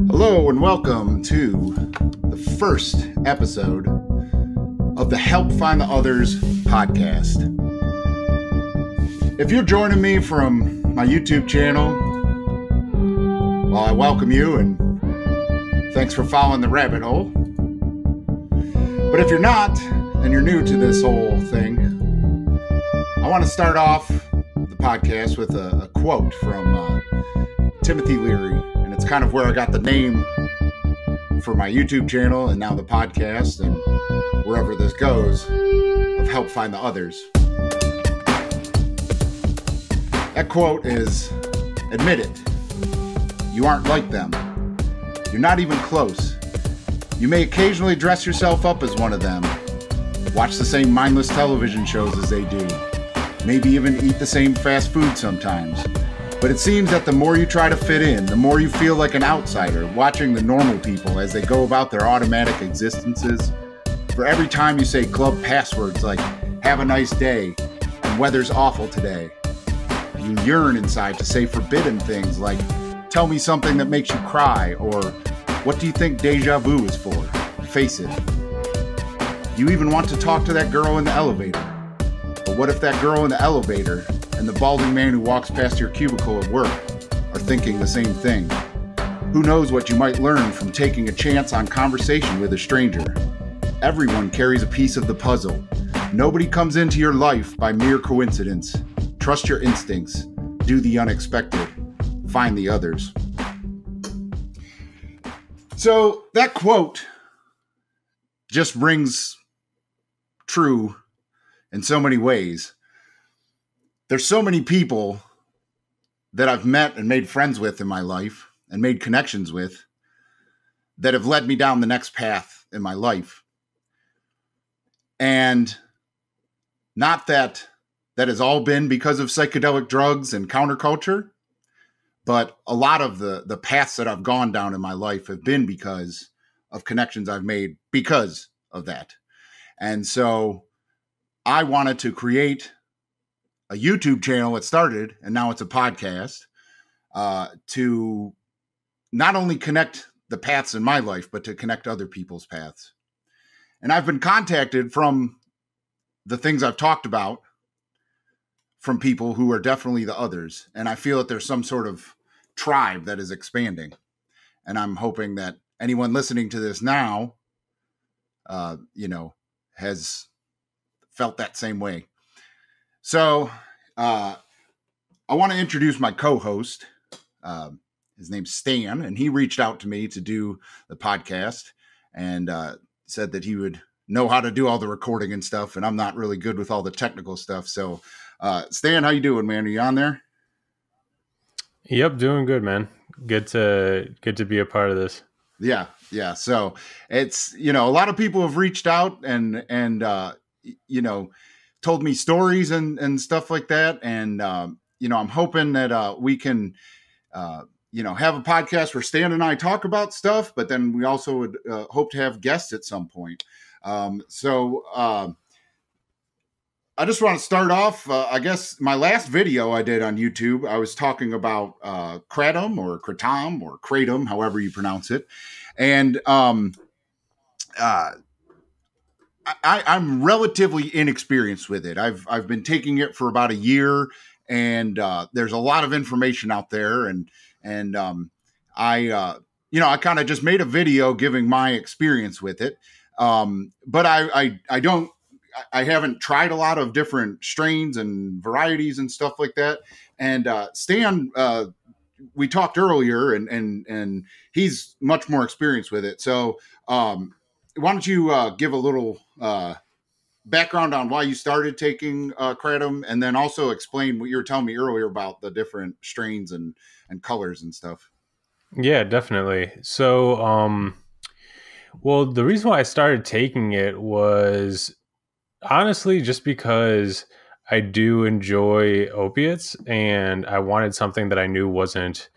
Hello and welcome to the first episode of the Help Find the Others podcast. If you're joining me from my YouTube channel, well, I welcome you and thanks for following the rabbit hole. But if you're not, and you're new to this whole thing, I want to start off the podcast with a quote from Timothy Leary. And it's kind of where I got the name for my YouTube channel and now the podcast and wherever this goes of Help Find the Others. That quote is, admit it, you aren't like them. You're not even close. You may occasionally dress yourself up as one of them, watch the same mindless television shows as they do, maybe even eat the same fast food sometimes. But it seems that the more you try to fit in, the more you feel like an outsider, watching the normal people as they go about their automatic existences. For every time you say club passwords like, have a nice day, and weather's awful today, you yearn inside to say forbidden things like, tell me something that makes you cry, or what do you think deja vu is for? Face it. You even want to talk to that girl in the elevator. But what if that girl in the elevator and the balding man who walks past your cubicle at work are thinking the same thing? Who knows what you might learn from taking a chance on conversation with a stranger? Everyone carries a piece of the puzzle. Nobody comes into your life by mere coincidence. Trust your instincts. Do the unexpected. Find the others. So that quote just rings true in so many ways. There's so many people that I've met and made friends with in my life and made connections with that have led me down the next path in my life. And not that has all been because of psychedelic drugs and counterculture, but a lot of the paths that I've gone down in my life have been because of connections I've made because of that. And so I wanted to create a YouTube channel. It started, and now it's a podcast, to not only connect the paths in my life, but to connect other people's paths. And I've been contacted from the things I've talked about from people who are definitely the others. And I feel that there's some sort of tribe that is expanding. And I'm hoping that anyone listening to this now, has felt that same way. So I want to introduce my co-host. His name's Stan, and he reached out to me to do the podcast and said that he would know how to do all the recording and stuff, and I'm not really good with all the technical stuff. So Stan, how you doing, man? Are you on there? Yep, doing good, man. Good to be a part of this. Yeah. So it's, a lot of people have reached out and told me stories and stuff like that. And, I'm hoping that we can, have a podcast where Stan and I talk about stuff, but then we also would hope to have guests at some point. I just want to start off, I guess my last video I did on YouTube, I was talking about Kratom or Kratom, however you pronounce it. And I'm relatively inexperienced with it. I've been taking it for about a year, and there's a lot of information out there. And I kind of just made a video giving my experience with it. But I haven't tried a lot of different strains and varieties and stuff like that. And Stan, we talked earlier, and he's much more experienced with it. So why don't you give a little background on why you started taking Kratom, and then also explain what you were telling me earlier about the different strains and colors and stuff. Yeah, definitely. So, well, the reason why I started taking it was honestly just because I do enjoy opiates, and I wanted something that I knew wasn't,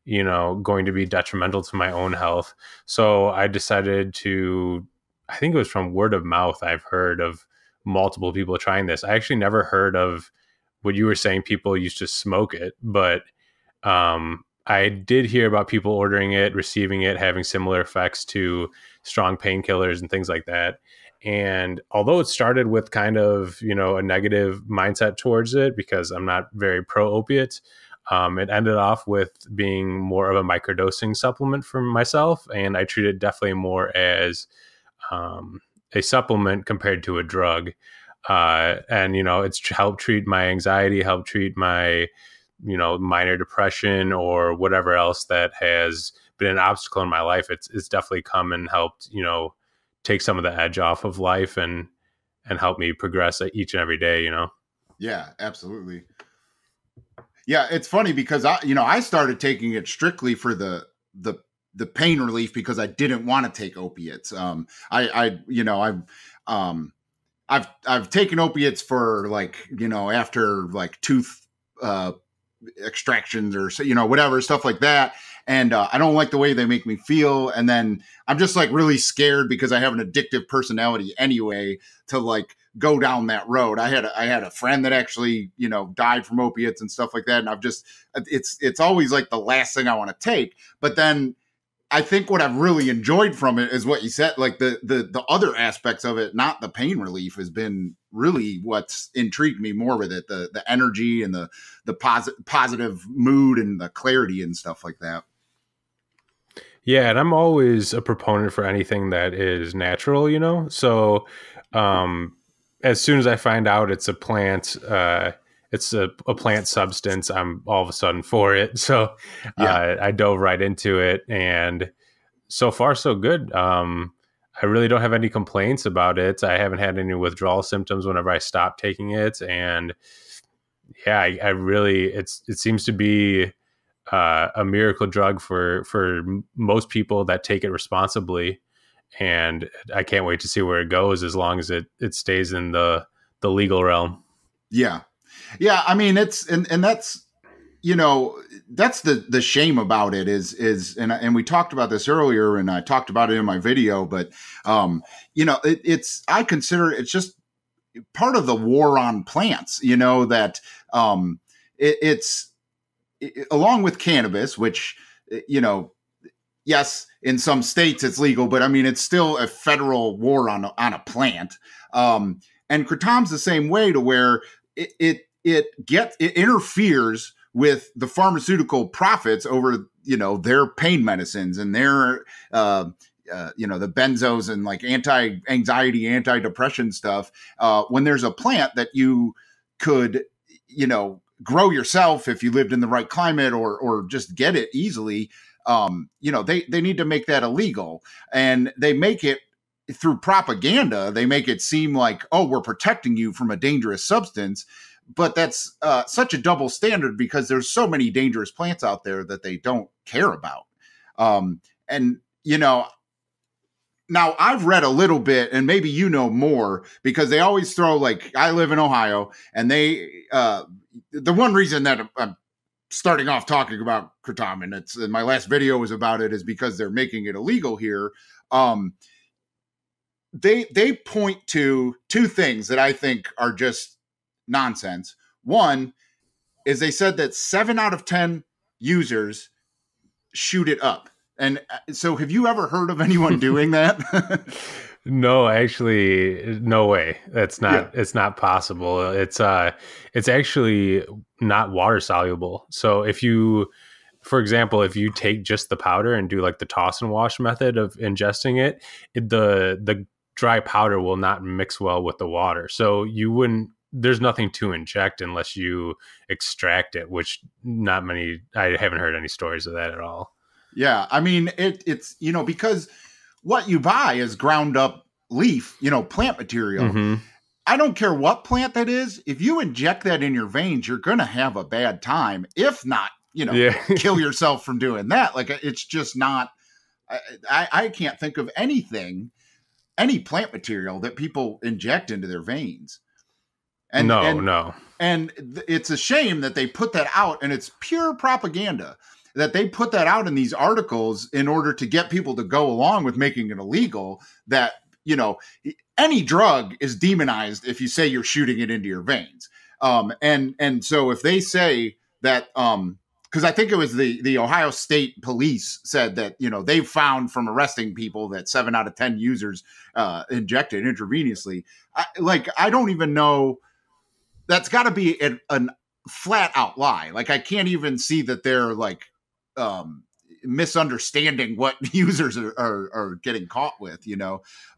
going to be detrimental to my own health. So I decided to, I think it was from word of mouth, I've heard of multiple people trying this. I actually never heard of what you were saying, people used to smoke it, but I did hear about people ordering it, receiving it, having similar effects to strong painkillers and things like that. And although it started with kind of, a negative mindset towards it because I'm not very pro opiate, it ended off with being more of a microdosing supplement for myself. And I treat it definitely more as a supplement compared to a drug. And, it's helped treat my anxiety, helped treat my, minor depression or whatever else that has been an obstacle in my life. It's definitely come and helped, take some of the edge off of life and help me progress each and every day, Yeah, absolutely. Yeah, it's funny because I started taking it strictly for the pain relief because I didn't want to take opiates. I've taken opiates for after tooth extractions or whatever stuff like that, and I don't like the way they make me feel, and then I'm just really really because I have an addictive personality anyway to go down that road. I had a friend that actually died from opiates and stuff like that, and it's always the last thing I want to take. But then I think what I've really enjoyed from it is what you said, the other aspects of it, not the pain relief, has been really what's intrigued me more with it. The energy and the positive mood and the clarity and stuff like that. Yeah, and I'm always a proponent for anything that is natural, So as soon as I find out it's a plant, it's a plant substance, I'm all of a sudden for it. So I dove right into it, and so far so good. I really don't have any complaints about it. I haven't had any withdrawal symptoms whenever I stopped taking it, and yeah, I really it seems to be a miracle drug for most people that take it responsibly, and I can't wait to see where it goes as long as it stays in the legal realm. Yeah. I mean, it's and that's that's the shame about it is and we talked about this earlier, and I talked about it in my video, but it's I consider it's just part of the war on plants. That it's along with cannabis, which yes, in some states it's legal, but I mean it's still a federal war on a plant. And Kratom's the same way, to where it interferes with the pharmaceutical profits over their pain medicines and their the benzos and anti-anxiety, anti-depression stuff. When there's a plant that you could grow yourself if you lived in the right climate or just get it easily, they need to make that illegal, and they make it through propaganda. They make it seem like, oh, we're protecting you from a dangerous substance. But that's such a double standard, because there's so many dangerous plants out there that they don't care about. And now I've read a little bit, and maybe more, because they always throw, I live in Ohio, and they the one reason that I'm starting off talking about Kratom, and my last video was about it, is because they're making it illegal here. They point to two things that I think are just nonsense. One is they said that 7 out of 10 users shoot it up. And so have you ever heard of anyone doing that? No, actually, no way. That's not, It's not possible. It's actually not water soluble. So for example, if you take just the powder and do the toss and wash method of ingesting it, the dry powder will not mix well with the water. So there's nothing to inject unless you extract it, which I haven't heard any stories of that at all. Yeah. I mean, it's, because what you buy is ground up leaf, plant material. Mm-hmm. I don't care what plant that is. If you inject that in your veins, you're going to have a bad time. If not, kill yourself from doing that. It's just not, I can't think of any plant material that people inject into their veins. No. And it's a shame that they put that out, and it's pure propaganda that they put that out in these articles in order to get people to go along with making it illegal. That, any drug is demonized if you say you're shooting it into your veins. And so if they say that, because I think it was the Ohio State Police said that, they found from arresting people that 7 out of 10 users injected intravenously. I don't even know. That's got to be a flat out lie. Like, I can't even see that they're misunderstanding what users are getting caught with,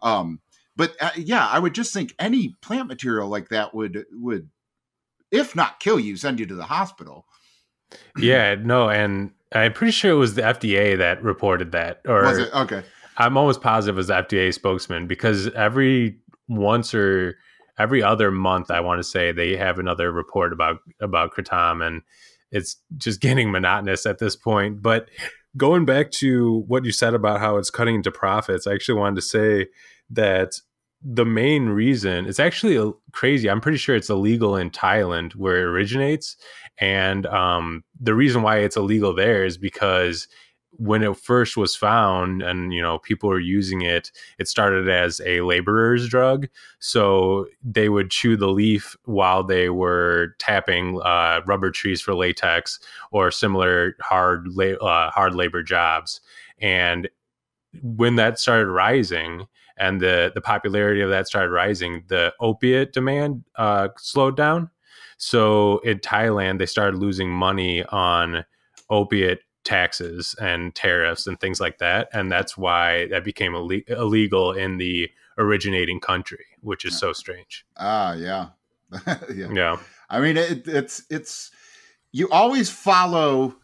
But I would just think any plant material like that would, if not kill you, send you to the hospital. Yeah, no, and I'm pretty sure it was the FDA that reported that. Or was it? Okay. I'm almost positive it was the FDA spokesman, because every other month, I want to say, they have another report about Kratom, and it's just getting monotonous at this point. But going back to what you said about how it's cutting into profits, I actually wanted to say that the main reason, it's actually crazy. I'm pretty sure it's illegal in Thailand, where it originates. And the reason why it's illegal there is because when it first was found and, people were using it, it started as a laborer's drug. So they would chew the leaf while they were tapping rubber trees for latex or similar hard labor jobs. And when that started rising and the popularity of that started rising, the opiate demand slowed down. So in Thailand, they started losing money on opiate taxes and tariffs and things like that. And that's why that became illegal in the originating country, which is so strange. Yeah. Yeah. I mean, it's you always follow,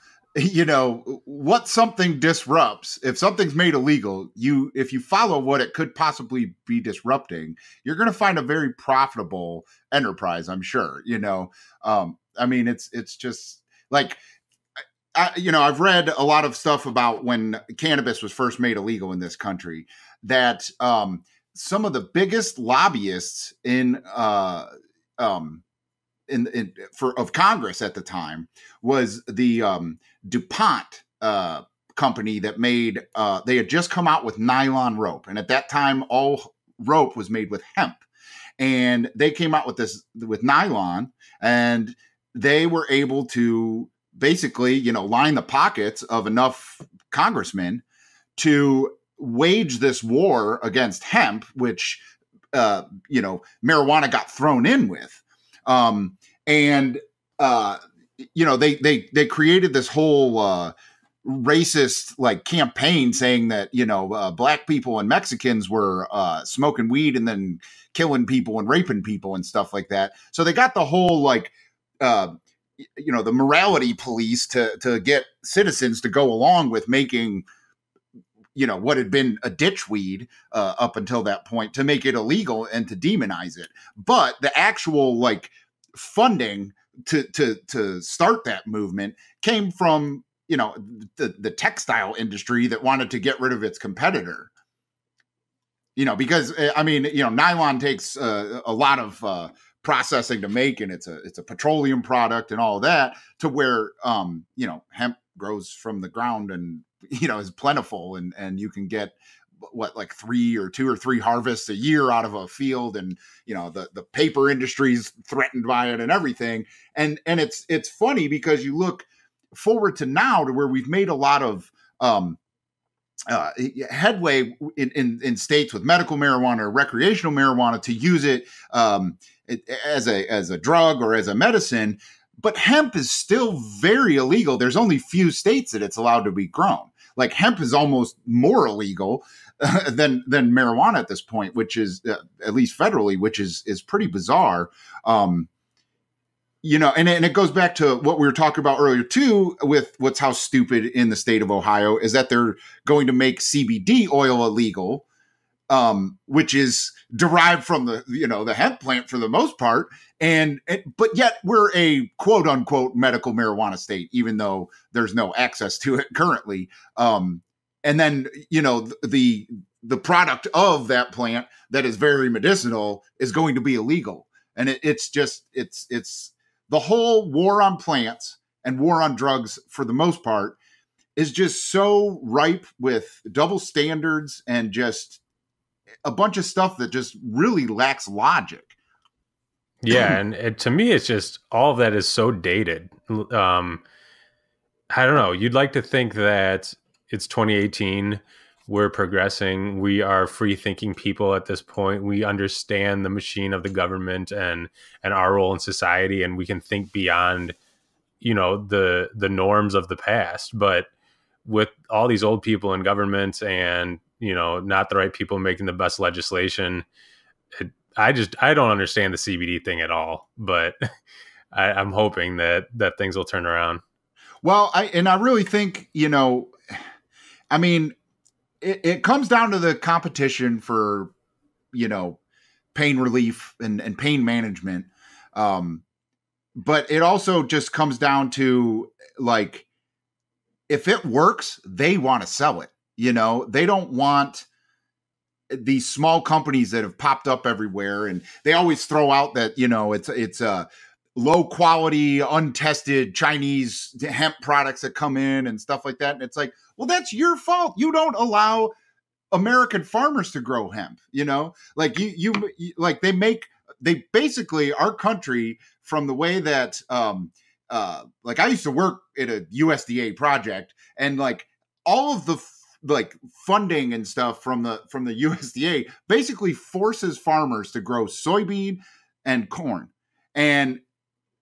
what something disrupts. If something's made illegal, if you follow what it could possibly be disrupting, you're going to find a very profitable enterprise, I'm sure. I mean, it's just like, I've read a lot of stuff about when cannabis was first made illegal in this country, that some of the biggest lobbyists of Congress at the time was the DuPont company that made, they had just come out with nylon rope. And at that time, all rope was made with hemp. And they came out with nylon, and they were able to basically, line the pockets of enough congressmen to wage this war against hemp, which, marijuana got thrown in with. They created this whole racist campaign saying that, black people and Mexicans were smoking weed and then killing people and raping people and stuff like that. So they got the whole the morality police to get citizens to go along with making, what had been a ditch weed up until that point, to make it illegal and to demonize it. But the actual funding to start that movement came from, the textile industry that wanted to get rid of its competitor. Because nylon takes a lot of processing to make, and it's a petroleum product and all that, to where hemp grows from the ground and is plentiful, and you can get 2 or 3 harvests a year out of a field, and the paper industry's threatened by it and everything. And it's funny because you look forward to now, to where we've made a lot of headway in states with medical marijuana or recreational marijuana to use it as a drug or as a medicine. But hemp is still very illegal. There's only few states that it's allowed to be grown. Like, hemp is almost more illegal than marijuana at this point, which is at least federally, which is pretty bizarre. And it goes back to what we were talking about earlier too, with how stupid in the state of Ohio is that they're going to make CBD oil illegal, which is derived from the hemp plant for the most part. But yet we're a quote unquote medical marijuana state, even though there's no access to it currently. And then, the product of that plant that is very medicinal is going to be illegal. And it's the whole war on plants and war on drugs, for the most part, is just so ripe with double standards and just a bunch of stuff that just really lacks logic. Yeah, and to me, it's just all of that is so dated. I don't know. You'd like to think that it's 2018. We're progressing. We are free-thinking people at this point. We understand the machine of the government and our role in society, and we can think beyond, the norms of the past. But with all these old people in government and, not the right people making the best legislation, I don't understand the CBD thing at all. But I'm hoping that things will turn around. Well, I really think, I mean, it comes down to the competition for, pain relief and pain management. But it also just comes down to, like, if it works, they want to sell it. They don't want these small companies that have popped up everywhere. And they always throw out that, it's low quality, untested Chinese hemp products that come in and stuff like that. And it's like, well, that's your fault. You don't allow American farmers to grow hemp, like they basically, our country, from the way that, like, I used to work at a USDA project, and like all of the funding and stuff from the USDA basically forces farmers to grow soybean and corn. And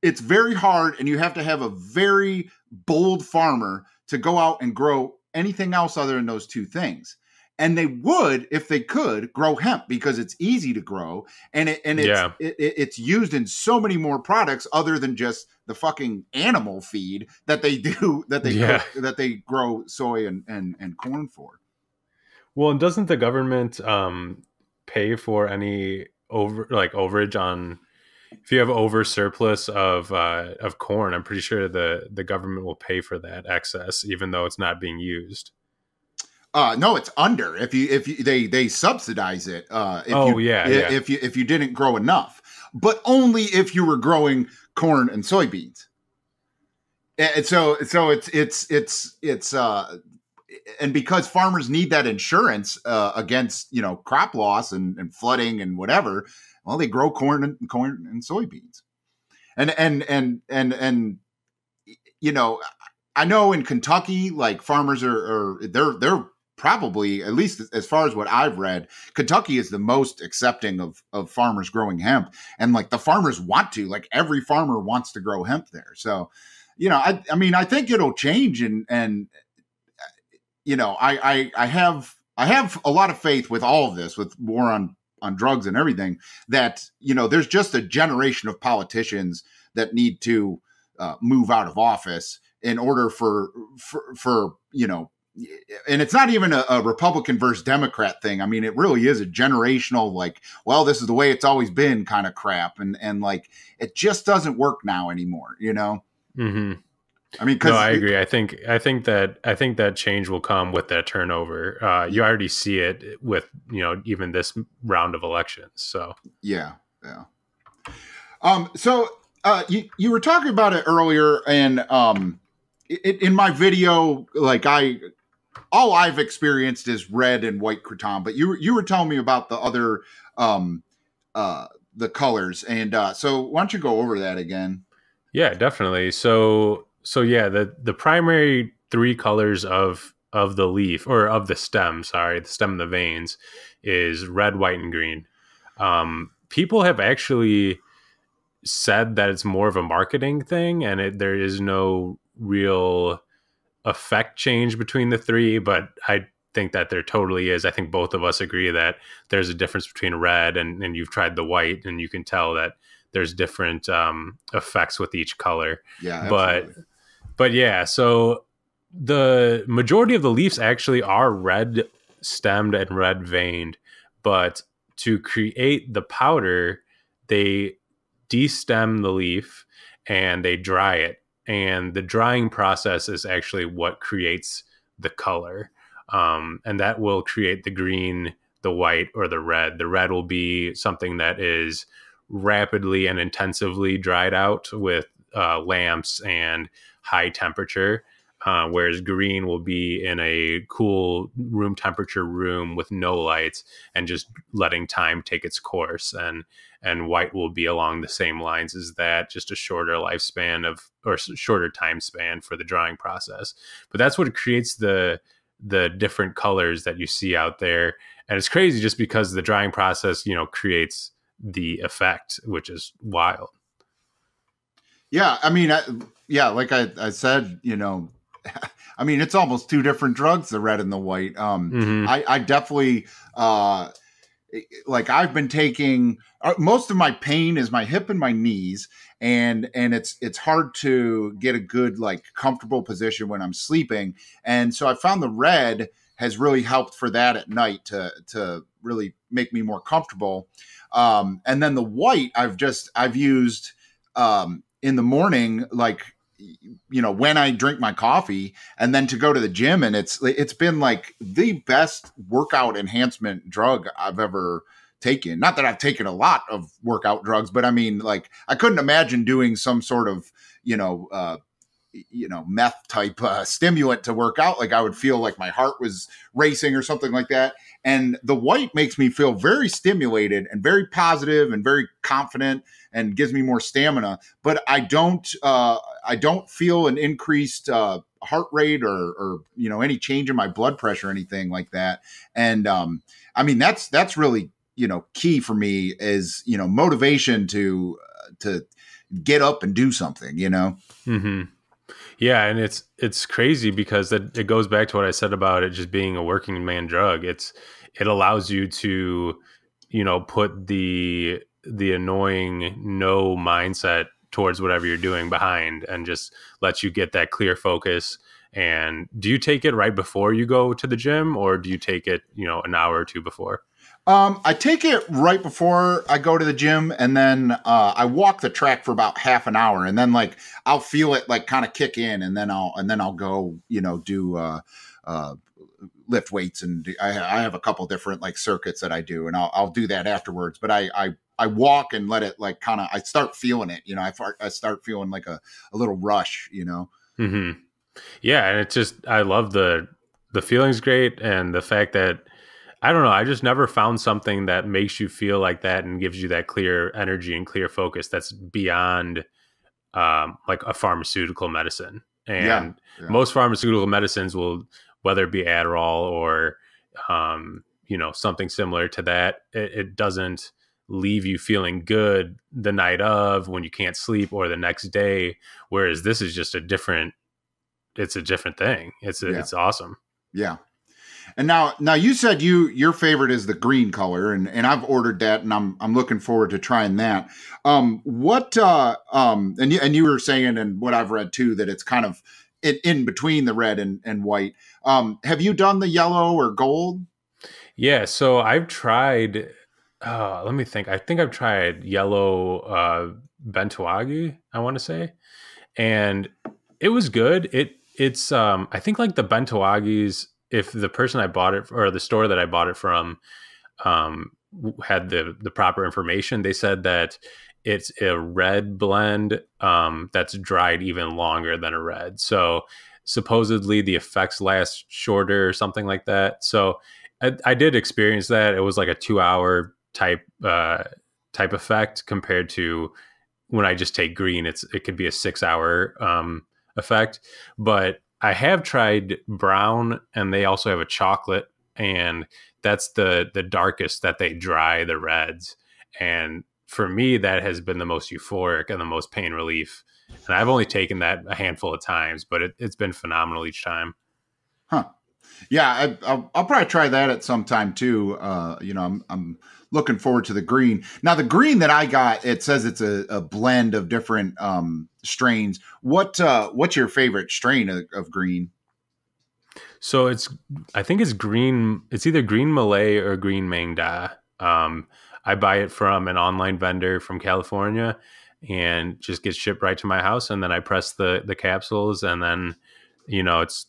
it's very hard, and you have to have a very bold farmer to go out and grow anything else other than those two things. And they would, if they could, grow hemp because it's easy to grow, and it's used in so many more products other than just the fucking animal feed that they do that they grow soy and corn for. Well, and doesn't the government pay for any overage on? If you have over surplus of corn, I'm pretty sure the government will pay for that excess, even though it's not being used. No, it's under. If they subsidize it. If you didn't grow enough, but only if you were growing corn and soybeans. And so it's and because farmers need that insurance against crop loss and flooding and whatever. Well, they grow corn and soybeans, and I know in Kentucky, like, farmers they're probably, at least as far as what I've read, Kentucky is the most accepting of farmers growing hemp, and like the farmers want to, like, every farmer wants to grow hemp there. So, I mean, I think it'll change, and I have a lot of faith with all of this, with war on drugs and everything, that, there's just a generation of politicians that need to move out of office in order for and it's not even a Republican versus Democrat thing. I mean, it really is a generational, like, well, this is the way it's always been kind of crap. And like, it just doesn't work now anymore, Mm-hmm. I mean, no, I agree. I think that change will come with that turnover. You already see it with, even this round of elections. So yeah. So you were talking about it earlier, and in my video, like, all I've experienced is red and white Kratom, but you were telling me about the other the colors, and so why don't you go over that again? Yeah, definitely. So yeah, the primary three colors of the leaf, or of the stem, the stem of the veins, is red, white, and green. People have actually said that it's more of a marketing thing, and there is no real effect change between the three, but I think that there totally is. I think both of us agree that there's a difference between red and you've tried the white, and you can tell that there's different effects with each color. Yeah, absolutely. But yeah, so the majority of the leaves actually are red stemmed and red veined, but to create the powder, they destem the leaf and they dry it. And the drying process is actually what creates the color. And that will create the green, the white, or the red. The red will be something that is rapidly and intensively dried out with lamps and high temperature. Whereas green will be in a cool room temperature room with no lights and just letting time take its course. And white will be along the same lines as that, just a shorter lifespan or shorter time span for the drying process. But that's what creates the different colors that you see out there. And it's crazy just because the drying process, creates the effect, which is wild. Yeah. I mean, like I said, I mean, it's almost two different drugs, the red and the white. I definitely, like I've been taking, most of my pain is my hip and my knees. And it's hard to get a good, like, comfortable position when I'm sleeping. And so I found the red has really helped for that at night to really make me more comfortable. And then the white I've used, in the morning, like, when I drink my coffee and then to go to the gym. And it's been like the best workout enhancement drug I've ever taken. Not that I've taken a lot of workout drugs, but I mean, like, I couldn't imagine doing some sort of, meth type stimulant to work out. Like, I would feel like my heart was racing or something like that. And the white makes me feel very stimulated and very positive and very confident and gives me more stamina. But I don't feel an increased heart rate or any change in my blood pressure or anything like that. And I mean, that's really, key for me is, motivation to get up and do something, Mm-hmm. Yeah. And it's crazy because it goes back to what I said about it just being a working man drug. It allows you to, put the annoying no mindset towards whatever you're doing behind and just lets you get that clear focus. And do you take it right before you go to the gym, or do you take it, an hour or two before? I take it right before I go to the gym, and then I walk the track for about half an hour, and then like I'll feel it like kind of kick in, and then I'll go do lift weights, and I have a couple different like circuits that I do, and I'll do that afterwards. But I walk and let it like kind of I start feeling it, I start feeling like a little rush, Mm-hmm. Yeah, and it's just I love the feeling's great, and the fact that I don't know. I just never found something that makes you feel like that and gives you that clear energy and clear focus that's beyond like a pharmaceutical medicine. And most pharmaceutical medicines will, whether it be Adderall or, something similar to that, it doesn't leave you feeling good the night of when you can't sleep or the next day. Whereas this is just it's a different thing. It's awesome. Yeah. And now you said your favorite is the green color, and I've ordered that, and I'm looking forward to trying that. And you were saying, and what I've read too, that it's kind of in between the red and white. Have you done the yellow or gold? Yeah, so I've tried. Let me think. I think I've tried yellow Bentuagi, I want to say, and it was good. It's I think like the Bentuagis, if the person I bought it or the store that I bought it from had the proper information, they said that it's a red blend that's dried even longer than a red. So supposedly the effects last shorter or something like that. So I did experience that. It was like a 2-hour type effect compared to when I just take green. It could be a 6-hour effect, but I have tried brown, and they also have a chocolate, and that's the darkest that they dry the reds. And for me, that has been the most euphoric and the most pain relief. And I've only taken that a handful of times, but it's been phenomenal each time. Huh. Yeah, I'll probably try that at some time too. I'm looking forward to the green. Now, the green that I got, it says it's a blend of different strains. What's your favorite strain of green? So I think it's green. It's either green Malay or green Mangda. I buy it from an online vendor from California, and just gets shipped right to my house. And then I press the capsules, and then it's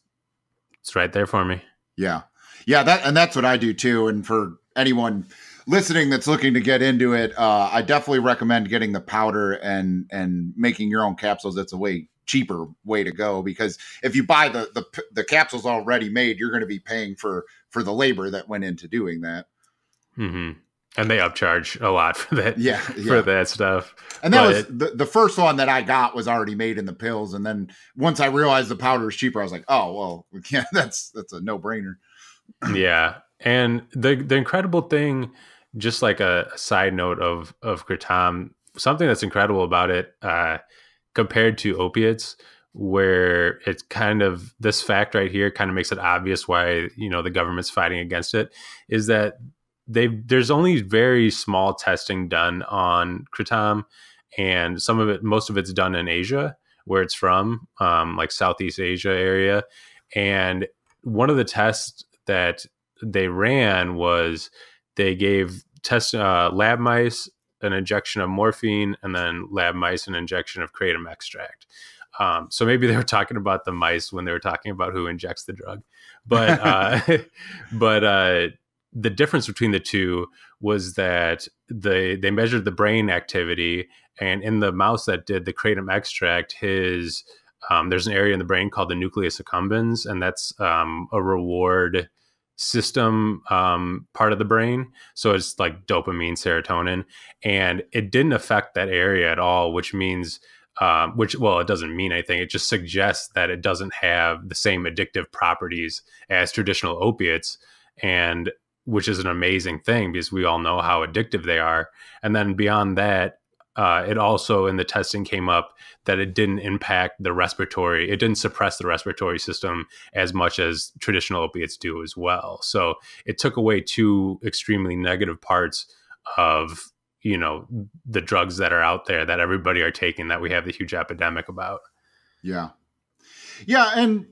right there for me. Yeah. That's what I do too. And for anyone listening that's looking to get into it, I definitely recommend getting the powder and making your own capsules. It's a way cheaper way to go, because if you buy the capsules already made, you're going to be paying for the labor that went into doing that. Mm-hmm. And they upcharge a lot for that. Yeah. For that stuff. And that was the first one that I got was already made in the pills. And then once I realized the powder was cheaper, I was like, oh, well, yeah, that's a no brainer. Yeah. And the incredible thing, just like a side note of Kratom, something that's incredible about it, compared to opiates, where it's kind of, this fact right here kind of makes it obvious why, the government's fighting against it, is that there's only very small testing done on Kratom, and most of it's done in Asia, where it's from, like Southeast Asia area. And one of the tests that they ran was they gave lab mice an injection of morphine, and then lab mice an injection of kratom extract. So maybe they were talking about the mice when they were talking about who injects the drug, but the difference between the two was that they measured the brain activity, and in the mouse that did the kratom extract, there's an area in the brain called the nucleus accumbens, and that's a reward system part of the brain. So it's like dopamine, serotonin, and it didn't affect that area at all, which means it doesn't mean anything. It just suggests that it doesn't have the same addictive properties as traditional opiates, and which is an amazing thing because we all know how addictive they are. And then beyond that, it also in the testing came up that it didn't it didn't suppress the respiratory system as much as traditional opiates do as well. So it took away two extremely negative parts of, the drugs that are out there that everybody are taking, that we have the huge epidemic about. Yeah. Yeah. And,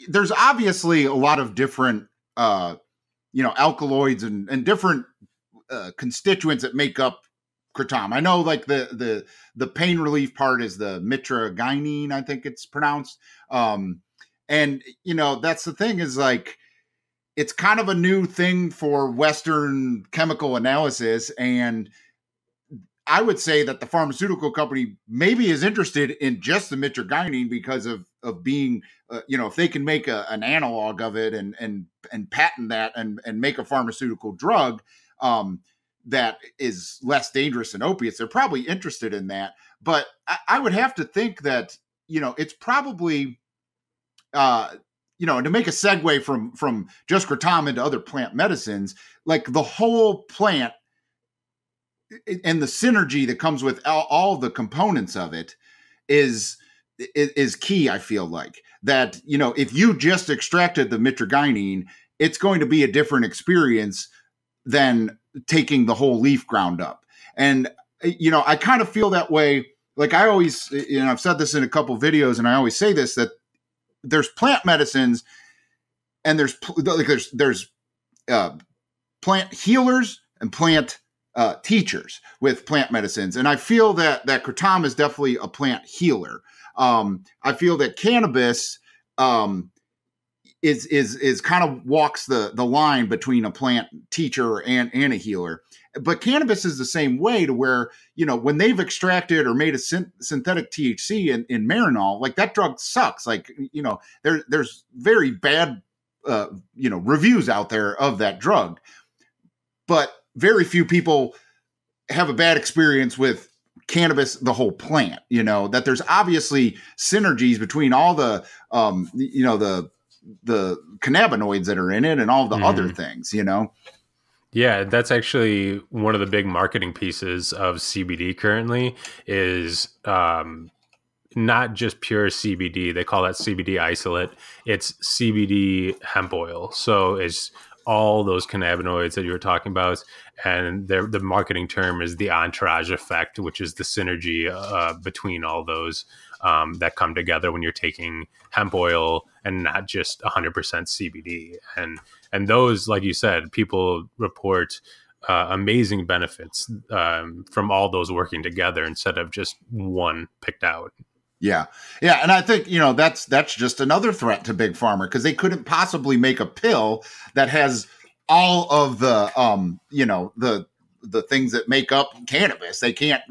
there's obviously a lot of different, alkaloids and different constituents that make up Kratom. I know like the pain relief part is the mitragynine, I think it's pronounced. And, that's the thing is like, it's kind of a new thing for Western chemical analysis. And I would say that the pharmaceutical company maybe is interested in just the mitragynine because of being, if they can make an analog of it and patent that and make a pharmaceutical drug that is less dangerous than opiates, they're probably interested in that. But I would have to think that, it's probably, to make a segue from just Kratom into other plant medicines, like the whole plant and the synergy that comes with all the components of it is key. I feel like that, if you just extracted the mitragynine, it's going to be a different experience than taking the whole leaf ground up. And, I kind of feel that way. Like I always, I've said this in a couple of videos, and I always say this, that there's plant medicines and there's plant healers and plant teachers with plant medicines. And I feel that Kratom is definitely a plant healer. I feel that cannabis is kind of walks the line between a plant teacher and a healer. But cannabis is the same way, to where, when they've extracted or made a synthetic THC in Marinol, like that drug sucks. Like, there's very bad, reviews out there of that drug, but very few people have a bad experience with cannabis, the whole plant, that there's obviously synergies between all the cannabinoids that are in it and all the other things, Yeah, that's actually one of the big marketing pieces of CBD currently is not just pure CBD. They call that CBD isolate. It's CBD hemp oil. So it's all those cannabinoids that you were talking about. And the marketing term is the entourage effect, which is the synergy between all those that come together when you're taking hemp oil and not just 100% CBD. And those, like you said, people report amazing benefits from all those working together instead of just one picked out. Yeah. Yeah. And I think, that's just another threat to Big Pharma, because they couldn't possibly make a pill that has all of the the things that make up cannabis. They can't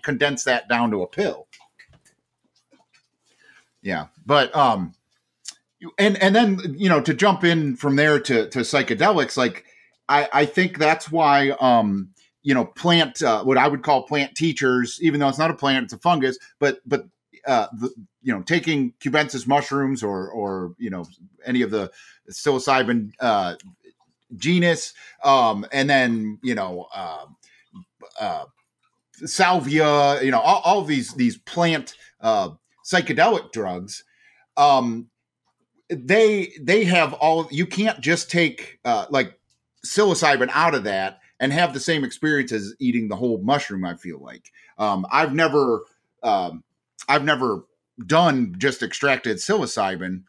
condense that down to a pill. Yeah, but and then to jump in from there to psychedelics, like I think that's why plant what I would call plant teachers, even though it's not a plant, it's a fungus, but taking cubensis mushrooms or any of the psilocybin genus, and then salvia, all these plant psychedelic drugs. They have all. You can't just take like psilocybin out of that and have the same experience as eating the whole mushroom. I feel like I've never done just extracted psilocybin,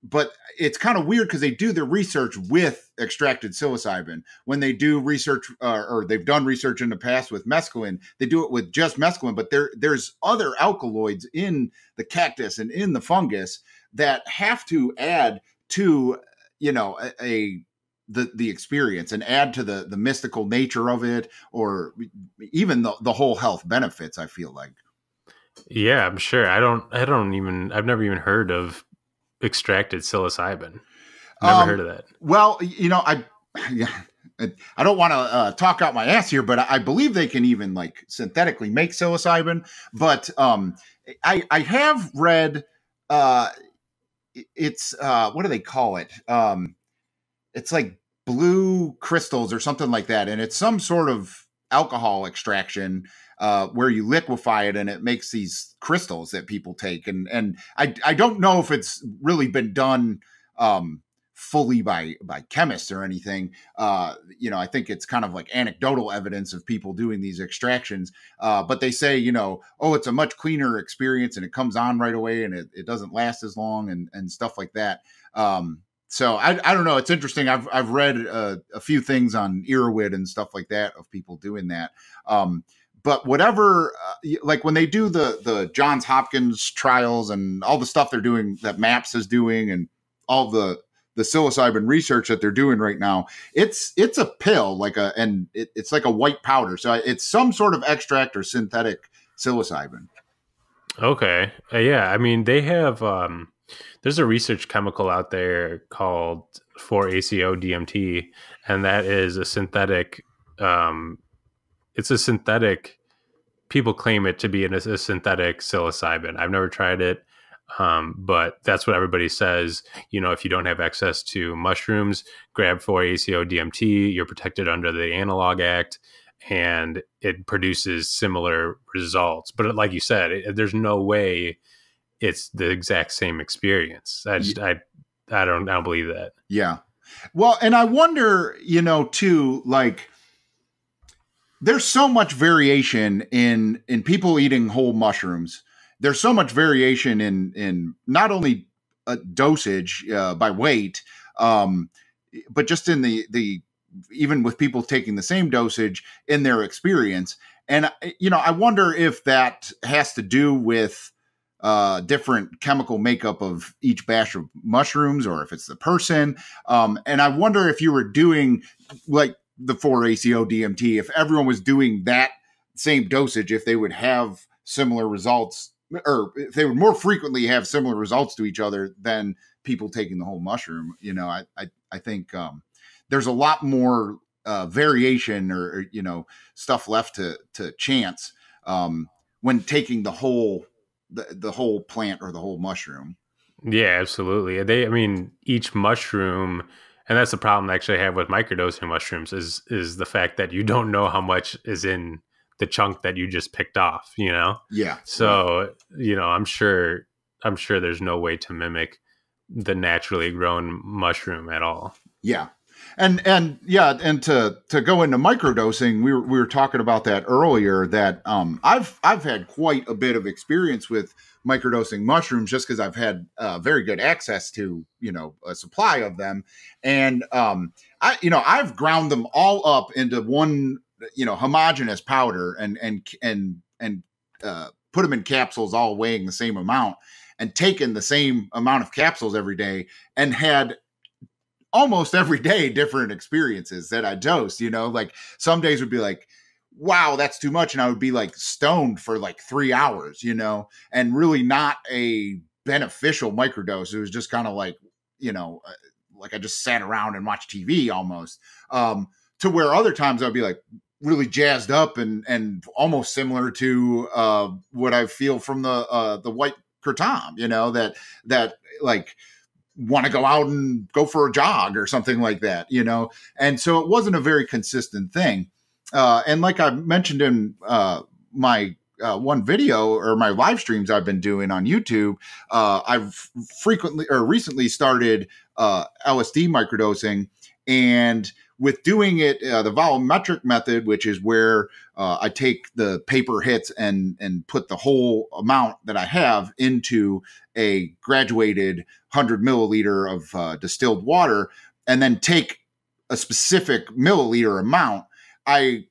but it's kind of weird because they do the research with extracted psilocybin. When they do research, or they've done research in the past with mescaline, they do it with just mescaline. But there's other alkaloids in the cactus and in the fungus that have to add to the experience and add to the mystical nature of it, or even the whole health benefits. I feel like. Yeah, I'm sure. I've never even heard of extracted psilocybin. Never heard of that. Well, I don't want to talk out my ass here, but I believe they can even like synthetically make psilocybin. But I have read it's what do they call it? It's like blue crystals or something like that, and it's some sort of alcohol extraction where you liquefy it and it makes these crystals that people take. And I don't know if it's really been done fully by chemists or anything. I think it's kind of like anecdotal evidence of people doing these extractions. But they say, it's a much cleaner experience and it comes on right away and it doesn't last as long and stuff like that. So I don't know. It's interesting. I've read a few things on Irowid and stuff like that of people doing that. But whatever, like when they do the Johns Hopkins trials and all the stuff they're doing that MAPS is doing and all the psilocybin research that they're doing right now, it's a pill, it's like a white powder. So it's some sort of extract or synthetic psilocybin. Okay. Yeah. I mean, they have, there's a research chemical out there called 4-ACO-DMT, and that is a synthetic, it's a synthetic, people claim it to be a synthetic psilocybin. I've never tried it, but that's what everybody says. If you don't have access to mushrooms, grab 4-ACO-DMT, you're protected under the Analog Act, and it produces similar results. But like you said, there's no way it's the exact same experience. I don't believe that. Yeah. Well, and I wonder, too, like, there's so much variation in people eating whole mushrooms. There's so much variation in not only dosage by weight, but just in the even with people taking the same dosage in their experience. And I wonder if that has to do with different chemical makeup of each batch of mushrooms, or if it's the person. And I wonder if you were doing like the 4-ACO-DMT, if everyone was doing that same dosage, if they would have similar results, or if they would more frequently have similar results to each other than people taking the whole mushroom. I think there's a lot more variation or stuff left to chance when taking the whole plant or the whole mushroom. Yeah, absolutely. Each mushroom, and that's the problem I actually have with microdosing mushrooms is the fact that you don't know how much is in the chunk that you just picked off, Yeah. So, I'm sure there's no way to mimic the naturally grown mushroom at all. Yeah. And to go into microdosing, we were talking about that earlier, that I've had quite a bit of experience with microdosing mushrooms just because I've had very good access to a supply of them, and I've ground them all up into one homogeneous powder and put them in capsules all weighing the same amount and taken the same amount of capsules every day and had almost every day different experiences that I dosed, you know, like some days would be like, wow, that's too much. And I would be like stoned for like 3 hours, you know, and really not a beneficial microdose. It was just kind of like, you know, like I just sat around and watched TV almost, to where other times I'd be like really jazzed up and almost similar to what I feel from the white Kratom, you know, that like want to go out and go for a jog or something like that, you know? And so it wasn't a very consistent thing. And like I mentioned in my one video or my live streams I've been doing on YouTube, I've recently started LSD microdosing. And with doing it the volumetric method, which is where I take the paper hits and put the whole amount that I have into a graduated 100 milliliter of distilled water, and then take a specific milliliter amount, I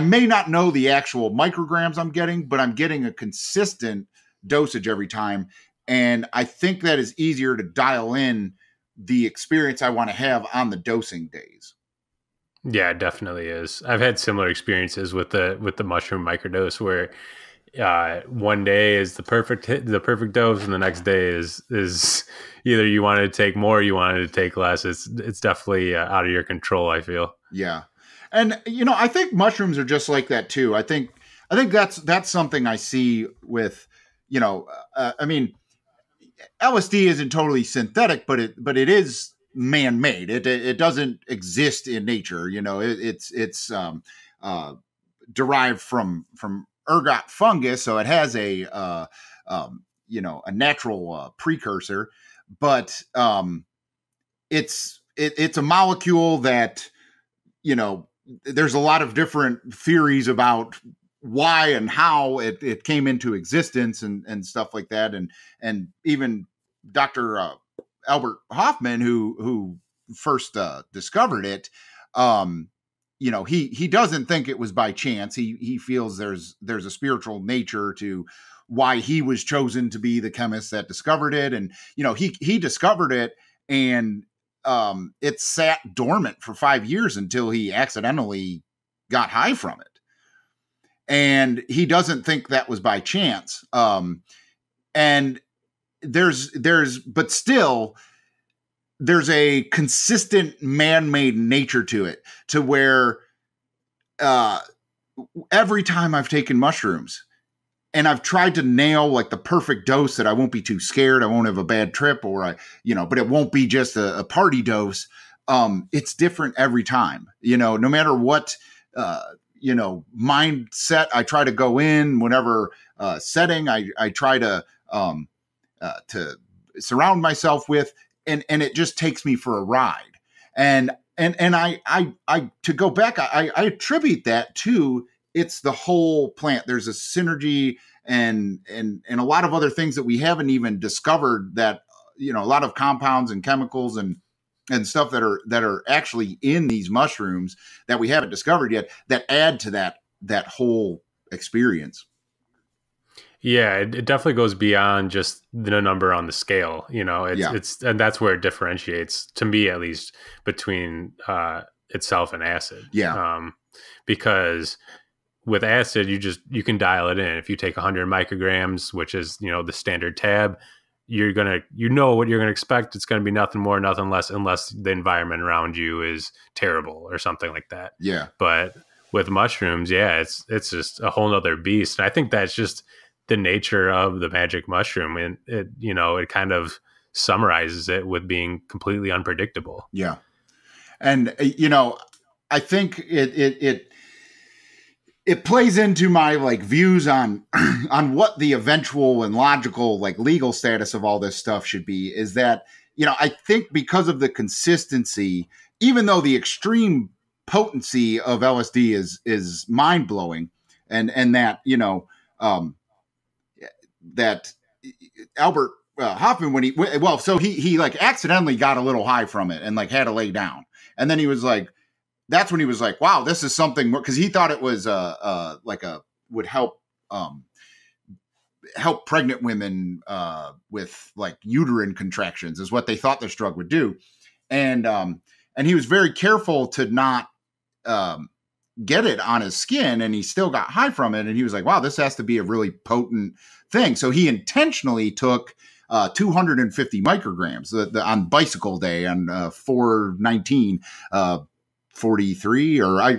may not know the actual micrograms I'm getting, but I'm getting a consistent dosage every time. And I think that is easier to dial in the experience I want to have on the dosing days. Yeah, it definitely is. I've had similar experiences with the mushroom microdose where one day is the perfect dose, and the next day is either you wanted to take more, or you wanted to take less. It's definitely out of your control, I feel. Yeah. And, you know, I think mushrooms are just like that too. I think that's something I see with, you know, I mean, LSD isn't totally synthetic, but it is man-made. It doesn't exist in nature. You know, it's derived from ergot fungus, so it has a you know, a natural precursor, but it's a molecule that, you know, there's a lot of different theories about why and how it came into existence and stuff like that. And even Dr. Albert Hoffman, who first discovered it, you know, he doesn't think it was by chance. He feels there's a spiritual nature to why he was chosen to be the chemist that discovered it. And, you know, he discovered it, and it sat dormant for 5 years until he accidentally got high from it. And he doesn't think that was by chance. And but still there's a consistent man-made nature to it, to where every time I've taken mushrooms and I've tried to nail like the perfect dose that I won't be too scared, I won't have a bad trip, or but it won't be just a party dose. It's different every time, you know, no matter what, mindset I try to go in, whatever setting I try to surround myself with, and it just takes me for a ride. And I to go back, I attribute that to, it's the whole plant. There's a synergy and a lot of other things that we haven't even discovered, that, you know, a lot of compounds and chemicals and stuff that are actually in these mushrooms that we haven't discovered yet, that add to that whole experience. Yeah, it definitely goes beyond just the number on the scale. You know, it's and that's where it differentiates, to me at least, between itself and acid. Yeah. Because with acid, you can dial it in. If you take 100 micrograms, which is, you know, the standard tab, you're gonna, you know what you're gonna expect. It's gonna be nothing more, nothing less, unless the environment around you is terrible or something like that. Yeah. But with mushrooms, yeah, it's just a whole nother beast. And I think that's just the nature of the magic mushroom, and it kind of summarizes it with being completely unpredictable. Yeah. And I think it plays into my like views on what the eventual and logical like legal status of all this stuff should be, is that, I think because of the consistency, even though the extreme potency of LSD is mind blowing, and that, that Albert Hoffman, when he like accidentally got a little high from it and like had to lay down. And then he was like, that's when he was like, wow, this is something more, because he thought it was would help pregnant women with like uterine contractions, is what they thought this drug would do. and he was very careful to not get it on his skin, and he still got high from it. And he was like, wow, this has to be a really potent thing. So he intentionally took 250 micrograms on bicycle day on 4/19, 43, I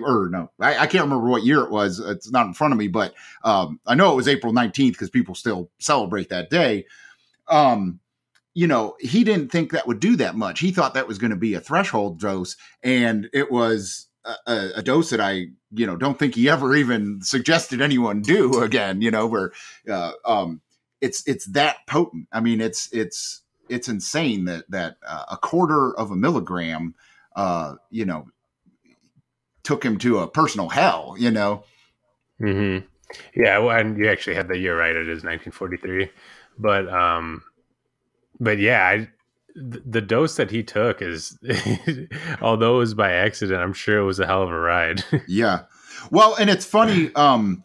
can't remember what year it was. It's not in front of me, but I know it was April 19th because people still celebrate that day. He didn't think that would do that much. He thought that was going to be a threshold dose, and it was a dose that I, don't think he ever even suggested anyone do again, where it's that potent. I mean, it's insane that a quarter of a milligram, took him to a personal hell, Mm-hmm. Yeah. Well, and you actually had the year right. It is 1943, but yeah, the dose that he took is, although it was by accident, I'm sure it was a hell of a ride. Yeah. Well, and it's funny. Not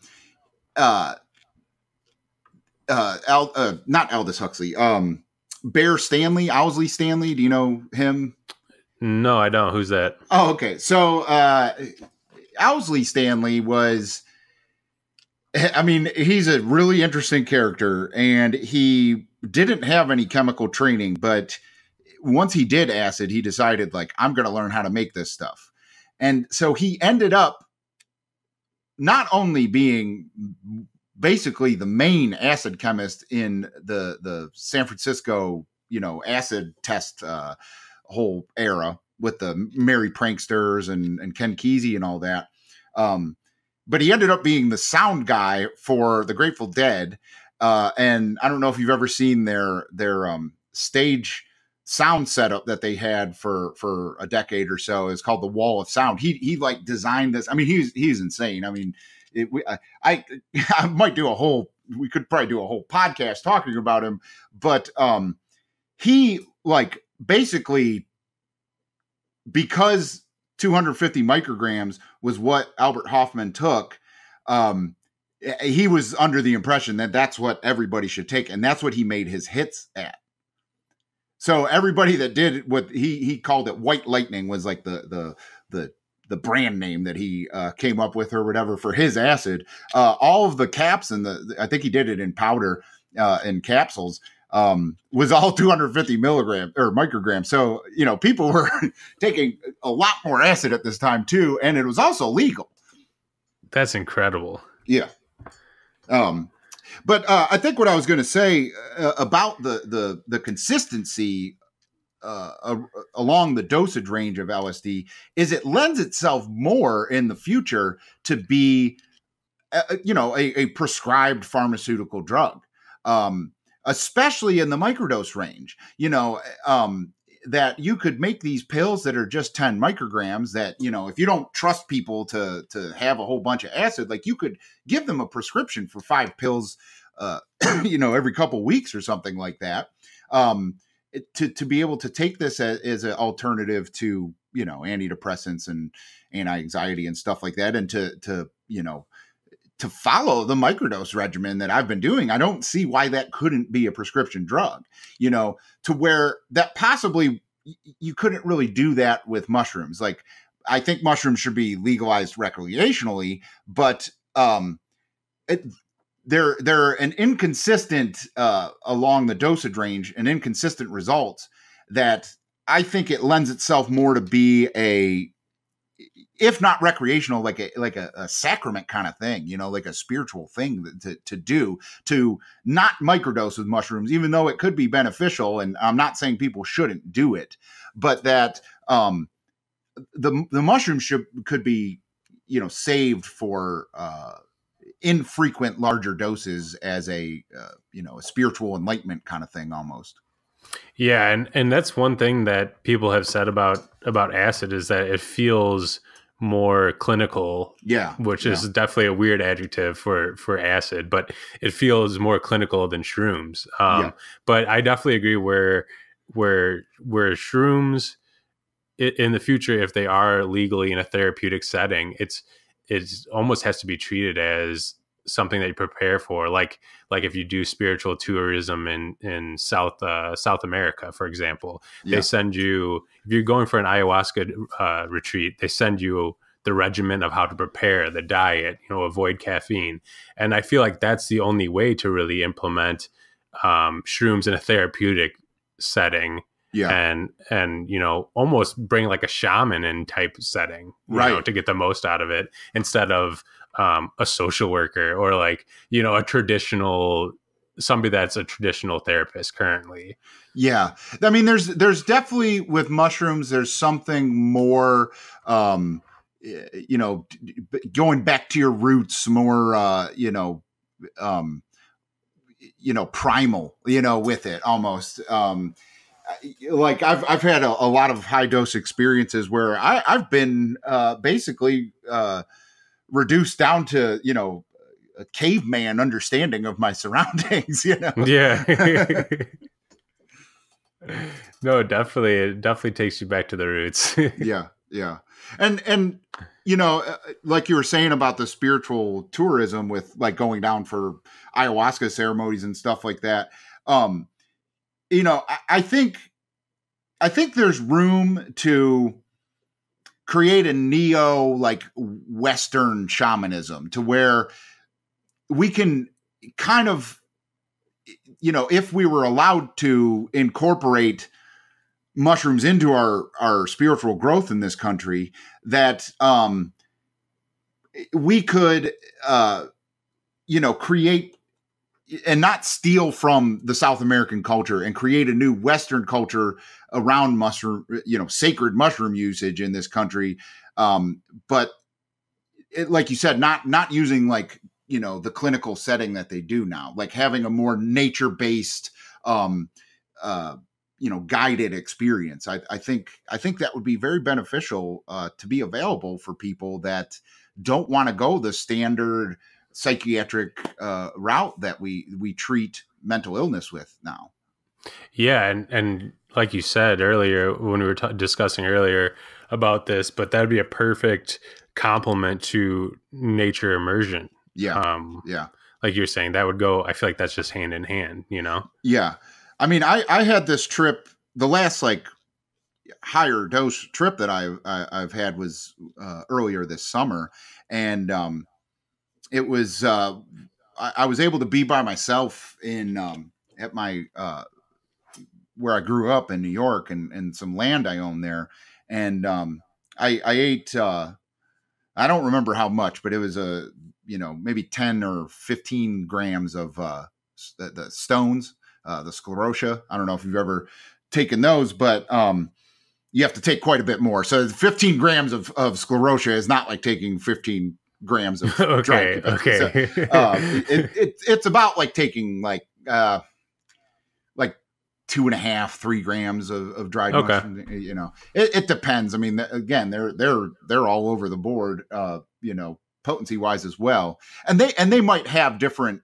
Aldous Huxley. Owsley Stanley. Do you know him? No, I don't. Who's that? Oh, okay. So Owsley Stanley was, he's a really interesting character, and he didn't have any chemical training, but once he did acid, he decided, like, I'm going to learn how to make this stuff. And so he ended up not only being basically the main acid chemist in the San Francisco, acid test whole era with the Merry Pranksters and Ken Kesey and all that. But he ended up being the sound guy for the Grateful Dead. And I don't know if you've ever seen their stage sound setup that they had for a decade or so. Is called the Wall of Sound. He like designed this. I mean, he's insane. I mean, I might do we could probably do a whole podcast talking about him, but he like basically, because 250 micrograms was what Albert Hoffman took, he was under the impression that that's what everybody should take, and that's what he made his hits at. So everybody that did what he called it White Lightning was like the brand name that he came up with or whatever for his acid. All of the caps and I think he did it in powder and capsules, was all 250 milligrams or micrograms. So, people were taking a lot more acid at this time too. And it was also legal. That's incredible. Yeah. But I think what I was going to say about the consistency along the dosage range of LSD is it lends itself more in the future to be, a prescribed pharmaceutical drug, especially in the microdose range, that you could make these pills that are just 10 micrograms that, if you don't trust people to have a whole bunch of acid, like you could give them a prescription for 5 pills, every couple of weeks or something like that. To be able to take this as an alternative to, antidepressants and anti-anxiety and stuff like that. And to follow the microdose regimen that I've been doing, I don't see why that couldn't be a prescription drug, to where that possibly you couldn't really do that with mushrooms. Like, I think mushrooms should be legalized recreationally, but they're an inconsistent along the dosage range and inconsistent results that I think it lends itself more to be if not recreational, like a sacrament kind of thing, like a spiritual thing to do, to not microdose with mushrooms, even though it could be beneficial. And I'm not saying people shouldn't do it, but that the mushroom could be, saved for infrequent larger doses as a spiritual enlightenment kind of thing almost. Yeah. And that's one thing that people have said about acid is that it feels more clinical. Yeah. Which is definitely a weird adjective for acid, but it feels more clinical than shrooms. But I definitely agree where shrooms in the future, if they are legally in a therapeutic setting, it's almost has to be treated as something that you prepare for, like if you do spiritual tourism in South America, for example. Yeah. They send you, if you're going for an ayahuasca retreat, they send you the regimen of how to prepare, the diet, avoid caffeine. And I feel like that's the only way to really implement shrooms in a therapeutic setting. Yeah. And almost bring like a shaman in type setting, right, to get the most out of it, instead of a social worker, or like, somebody that's a traditional therapist currently. Yeah. I mean, there's definitely, with mushrooms, there's something more, going back to your roots, more, primal, with it almost. Like I've had a lot of high dose experiences where I've been basically reduced down to, a caveman understanding of my surroundings, Yeah. No, it definitely takes you back to the roots. Yeah. And like you were saying about the spiritual tourism with like going down for ayahuasca ceremonies and stuff like that. I think there's room to create a neo like Western shamanism, to where we can kind of, if we were allowed to incorporate mushrooms into our spiritual growth in this country, that we could create and not steal from the South American culture and create a new Western culture around mushroom, sacred mushroom usage in this country. But like you said, not using like, the clinical setting that they do now, like having a more nature-based, guided experience. I think that would be very beneficial to be available for people that don't want to go the standard psychiatric route that we treat mental illness with now. Yeah, and like you said earlier, when we were discussing earlier about this, but that'd be a perfect complement to nature immersion. Yeah. Like you're saying, that would go, I feel like that's just hand in hand, Yeah. I mean, I had this trip, the last like higher dose trip that I've had was earlier this summer. And it was, I was able to be by myself in, at my, where I grew up in New York, and some land I own there. And I ate, I don't remember how much, but it was maybe 10 or 15 grams of the stones, the sclerotia. I don't know if you've ever taken those, but you have to take quite a bit more. So 15 grams of sclerotia is not like taking 15 grams of okay. So, it's about like taking like 2.5, 3 grams of dried mushrooms. It depends. I mean, again, they're all over the board, potency wise as well. And they might have different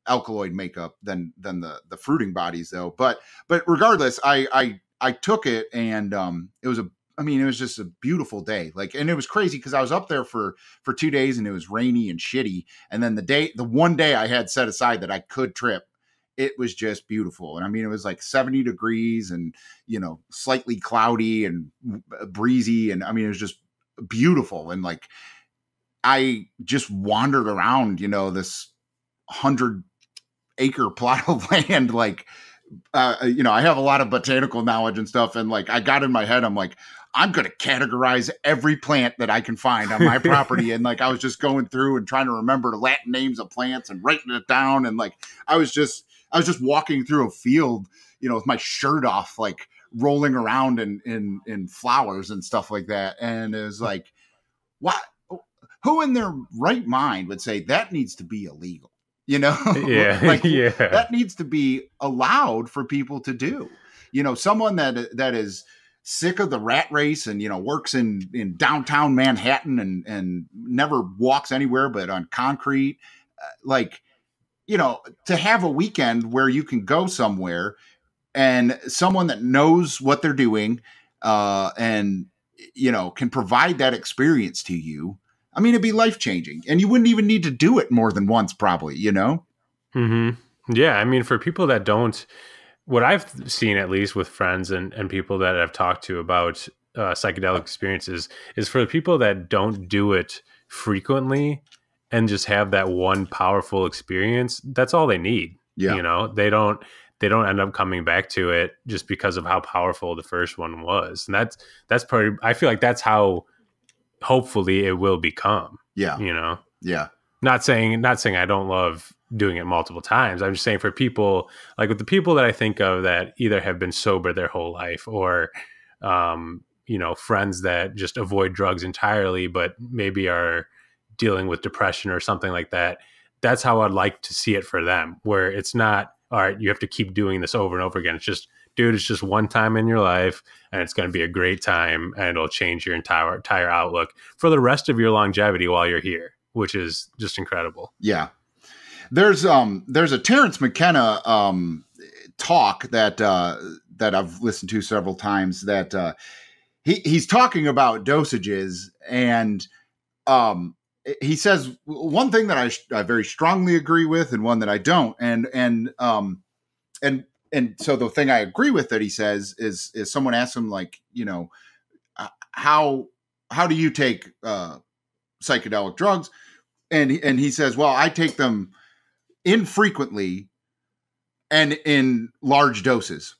alkaloid makeup than the fruiting bodies though. But regardless, I took it, and it was just a beautiful day. Like, and it was crazy because I was up there for 2 days, and it was rainy and shitty. And then the one day I had set aside that I could trip, it was just beautiful. And I mean, it was like 70 degrees and, slightly cloudy and breezy. And I mean, it was just beautiful. And like, I just wandered around, this 100-acre plot of land. Like, I have a lot of botanical knowledge and stuff. And like, I got in my head, I'm like, I'm going to categorize every plant that I can find on my property. And like, I was just going through and trying to remember Latin names of plants and writing it down. And like, I was just walking through a field, with my shirt off, like rolling around in flowers and stuff like that. And it was like, what? Who in their right mind would say that needs to be illegal? Yeah. Like, yeah. That needs to be allowed for people to do. Someone that is sick of the rat race and, works in downtown Manhattan and never walks anywhere but on concrete, to have a weekend where you can go somewhere and someone that knows what they're doing, and, can provide that experience to you. I mean, it'd be life-changing, and you wouldn't even need to do it more than once, probably, you know? Yeah, I mean, for people that don't, what I've seen at least with friends and people that I've talked to about psychedelic experiences is for the people that don't do it frequently and just have that one powerful experience. That's all they need. Yeah. You know, they don't end up coming back to it just because of how powerful the first one was. And that's probably, I feel like that's how hopefully it will become. Yeah. You know, Yeah. not saying I don't love doing it multiple times. I'm just saying for people like with the people that I think of that either have been sober their whole life or, you know, friends that just avoid drugs entirely, but maybe are dealing with depression or something like that. That's how I'd like to see it for them, where it's not, all right, you have to keep doing this over and over again. It's just, dude, it's just one time in your life and it's going to be a great time and it'll change your entire outlook for the rest of your longevity while you're here, which is just incredible. Yeah. There's a Terrence McKenna talk that I've listened to several times that he's talking about dosages, and he says one thing that I very strongly agree with and one that I don't, and so the thing I agree with that he says is someone asks him, like, you know, how do you take psychedelic drugs, and he says, well, I take them infrequently and in large doses.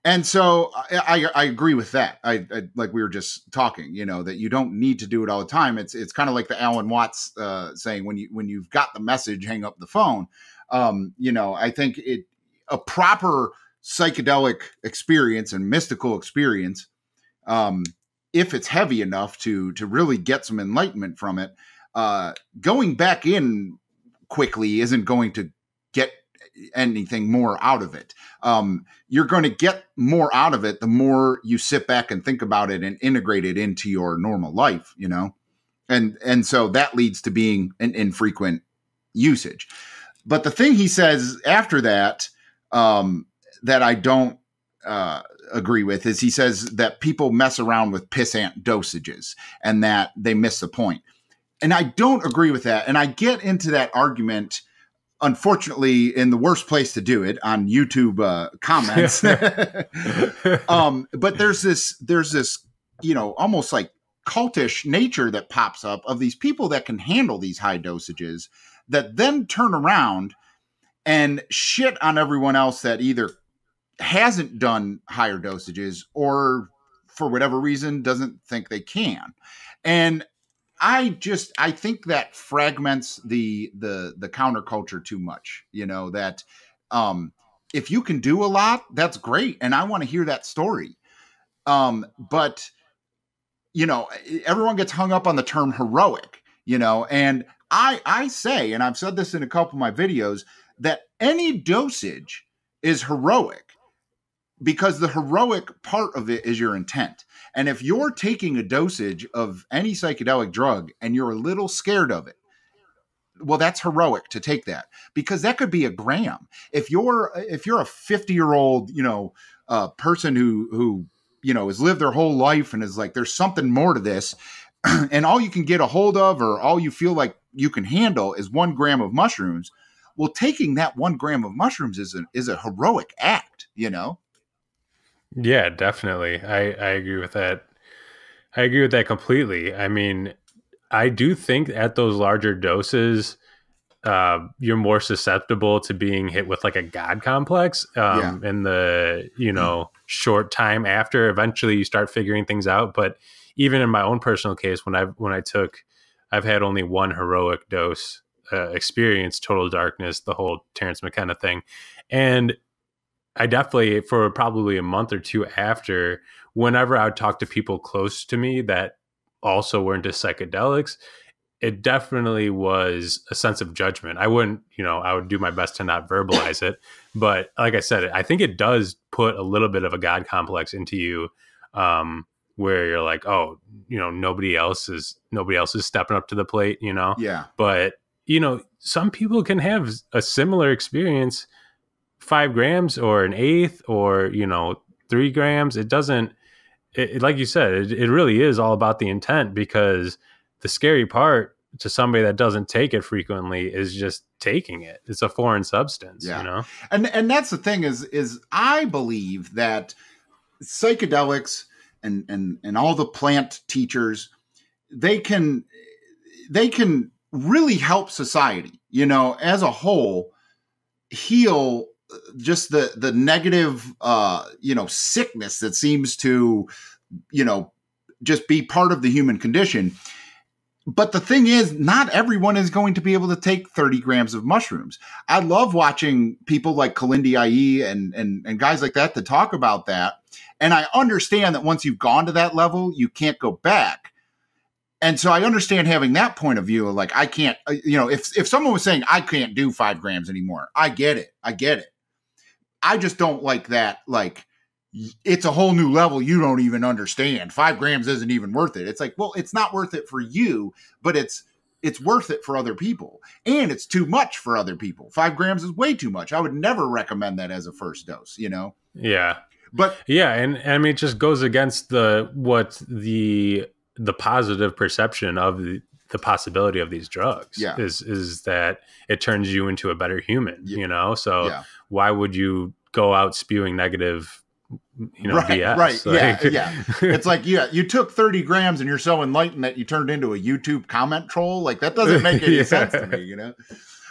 And so I agree with that. I like we were just talking, you know, that you don't need to do it all the time. It's kind of like the Alan Watts saying, when you've got the message, hang up the phone. You know, I think a proper psychedelic experience and mystical experience, if it's heavy enough to really get some enlightenment from it, going back in quickly isn't going to get anything more out of it. You're going to get more out of it the more you sit back and think about it and integrate it into your normal life, you know? And so that leads to being an infrequent usage. But the thing he says after that, that I don't agree with, is he says that people mess around with pissant dosages and that they miss the point. And I don't agree with that. And I get into that argument, unfortunately, in the worst place to do it, on YouTube comments. But there's this, you know, almost like cultish nature that pops up of these people that can handle these high dosages that then turn around and shit on everyone else that either hasn't done higher dosages or for whatever reason doesn't think they can. And I think that fragments the counterculture too much, you know, that if you can do a lot, that's great. And I want to hear that story. But, you know, everyone gets hung up on the term heroic, you know, and I say, and I've said this in a couple of my videos, that any dosage is heroic because the heroic part of it is your intent. And if you're taking a dosage of any psychedelic drug and you're a little scared of it, well, that's heroic to take that, because that could be a gram. If you're a 50-year-old, you know, person who, you know, has lived their whole life and is like, there's something more to this, and all you can get a hold of or all you feel like you can handle is 1 gram of mushrooms. Well, taking that 1 gram of mushrooms is a heroic act, you know? Yeah, definitely. I agree with that. I agree with that completely. I mean, I do think at those larger doses, you're more susceptible to being hit with like a God complex in the, you know, short time after. Eventually you start figuring things out. But even in my own personal case, I've had only 1 heroic dose experience, total darkness, the whole Terrence McKenna thing. And I definitely, for probably a month or 2 after, whenever I would talk to people close to me that also were into psychedelics, it definitely was a sense of judgment. I wouldn't, you know, I would do my best to not verbalize it. But like I said, I think it does put a little bit of a God complex into you, where you're like, oh, you know, nobody else is stepping up to the plate, you know? Yeah. But, you know, some people can have a similar experience, 5 grams or an eighth or, you know, 3 grams. It doesn't, like you said, it really is all about the intent, because the scary part to somebody that doesn't take it frequently is just taking it. It's a foreign substance, you know? And that's the thing is I believe that psychedelics and all the plant teachers, they can really help society, you know, as a whole, heal just the negative, you know, sickness that seems to, you know, just be part of the human condition. But the thing is, not everyone is going to be able to take 30 grams of mushrooms. I love watching people like Kalindi IE and guys like that to talk about that. And I understand that once you've gone to that level, you can't go back. And so I understand having that point of view of like, I can't, you know, if someone was saying I can't do 5 grams anymore, I get it. I just don't like that. Like, it's a whole new level you don't even understand. 5 grams isn't even worth it. It's like, well, it's not worth it for you, but it's worth it for other people. And it's too much for other people. 5 grams is way too much. I would never recommend that as a first dose, you know? Yeah. But yeah. And I mean, it just goes against the positive perception of the possibility of these drugs is that it turns you into a better human, you know? So why would you go out spewing negative, you know, BS? Right. Like, yeah. It's like, you took 30 grams and you're so enlightened that you turned into a YouTube comment troll. Like, that doesn't make any sense to me, you know?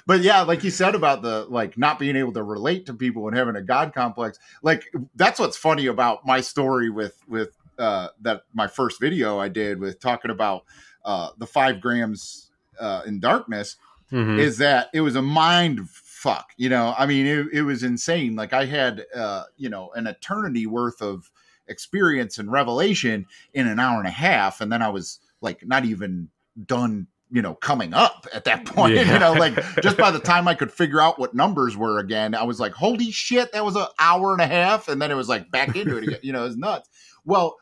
But yeah, like you said about the, like, not being able to relate to people and having a God complex. Like, that's what's funny about my story with that my first video I did with talking about the 5 grams in darkness, is that it was a mind fuck, you know? I mean, it was insane. Like, I had, you know, an eternity worth of experience and revelation in an hour and a half. And then I was like, not even done, you know, coming up at that point, you know, like just by the time I could figure out what numbers were again, I was like, holy shit, that was an hour and a half. And then it was like back into it again, you know, it was nuts. Well,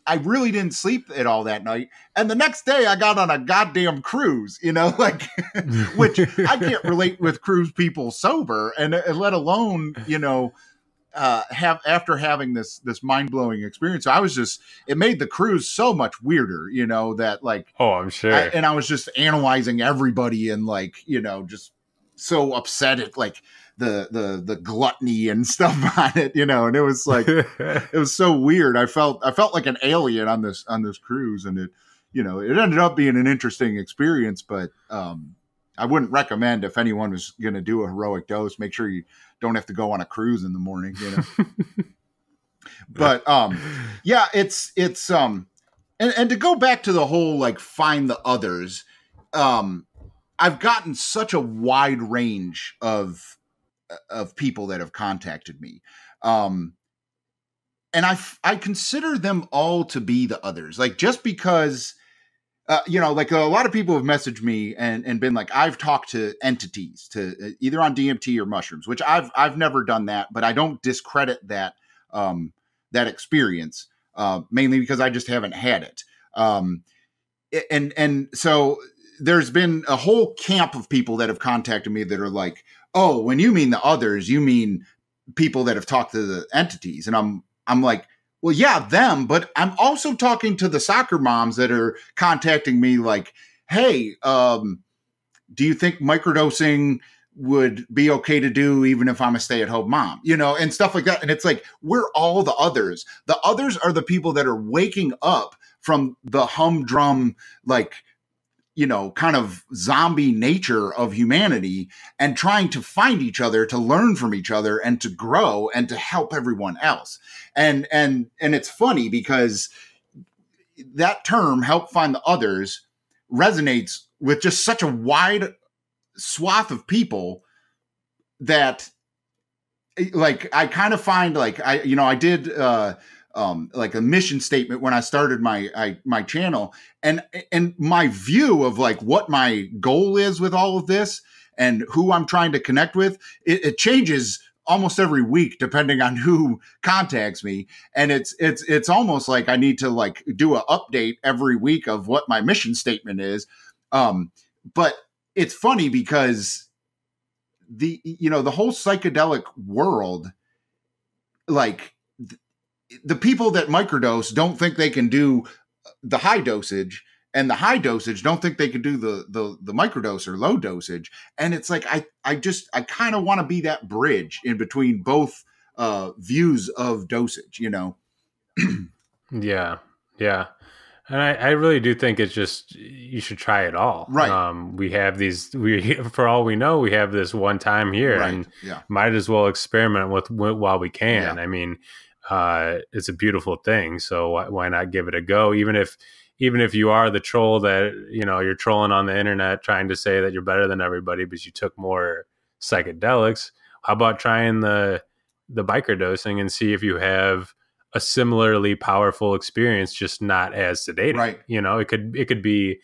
I really didn't sleep at all that night. And the next day I got on a goddamn cruise, you know, like, which I can't relate with cruise people sober, and let alone, you know, after having this mind-blowing experience. So I was just, it made the cruise so much weirder, you know, that like, oh, I'm sure. And I was just analyzing everybody and like, you know, just so upset at like the gluttony and stuff on it, you know, and it was like, it was so weird. I felt like an alien on this cruise, and it, you know, it ended up being an interesting experience, but, I wouldn't recommend, if anyone was going to do a heroic dose, make sure you don't have to go on a cruise in the morning, you know? But, yeah, it's, and to go back to the whole, like, find the others, I've gotten such a wide range of people that have contacted me. And I consider them all to be the others. Like, just because, you know, like a lot of people have messaged me and been like, I've talked to entities to either on DMT or mushrooms, which I've never done that, but I don't discredit that, that experience, mainly because I just haven't had it. And so there's been a whole camp of people that have contacted me that are like, oh, when you mean the others, you mean people that have talked to the entities. And I'm like, well, yeah, them, but I'm also talking to the soccer moms that are contacting me like, hey, do you think microdosing would be okay to do even if I'm a stay-at-home mom, you know, and stuff like that. And it's like, we're all the others. The others are the people that are waking up from the humdrum, like, you know, kind of zombie nature of humanity and trying to find each other, to learn from each other and to grow and to help everyone else. And it's funny because that term, help find the others, resonates with just such a wide swath of people that, like, I kind of find like, I did, like a mission statement when I started my channel, and my view of like what my goal is with all of this and who I'm trying to connect with, it changes almost every week depending on who contacts me. And it's almost like I need to like do an update every week of what my mission statement is. But it's funny because the whole psychedelic world, like, the people that microdose don't think they can do the high dosage, and the high dosage don't think they could do the microdose or low dosage. And it's like, I kind of want to be that bridge in between both views of dosage, you know? Yeah. Yeah. And I really do think it's just, you should try it all. Right. We have for all we know, we have this one time here, Right. and Yeah. might as well experiment with while we can. Yeah. I mean, it's a beautiful thing. So why not give it a go? Even if you are the troll that, you know, you're trolling on the internet trying to say that you're better than everybody because you took more psychedelics, how about trying the biker dosing and see if you have a similarly powerful experience, just not as sedating. Right. You know, it could be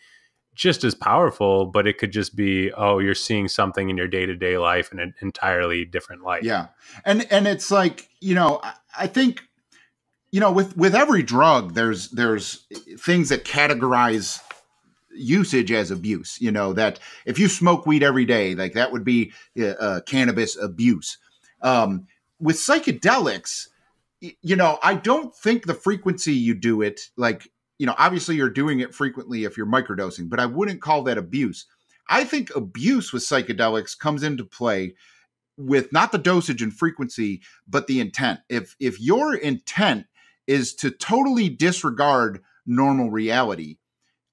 just as powerful, but it could just be, oh, you're seeing something in your day-to-day life in an entirely different light. Yeah. And it's like, you know, I think, you know, with every drug, there's things that categorize usage as abuse, you know, that if you smoke weed every day, like that would be cannabis abuse. With psychedelics, you know, I don't think the frequency you do it, like, you know, obviously you're doing it frequently if you're microdosing, but I wouldn't call that abuse. I think abuse with psychedelics comes into play with not the dosage and frequency, but the intent. If your intent is to totally disregard normal reality,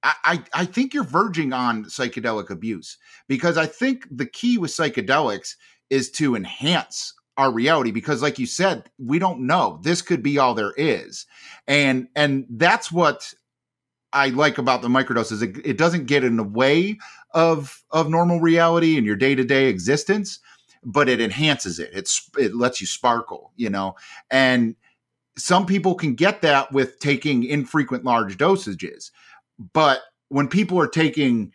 I think you're verging on psychedelic abuse, because I think the key with psychedelics is to enhance our reality, because like you said, we don't know. This could be all there is. And that's what I like about the microdoses. It doesn't get in the way of normal reality and your day-to-day existence, but it enhances it. It lets you sparkle, you know, and some people can get that with taking infrequent large dosages. But when people are taking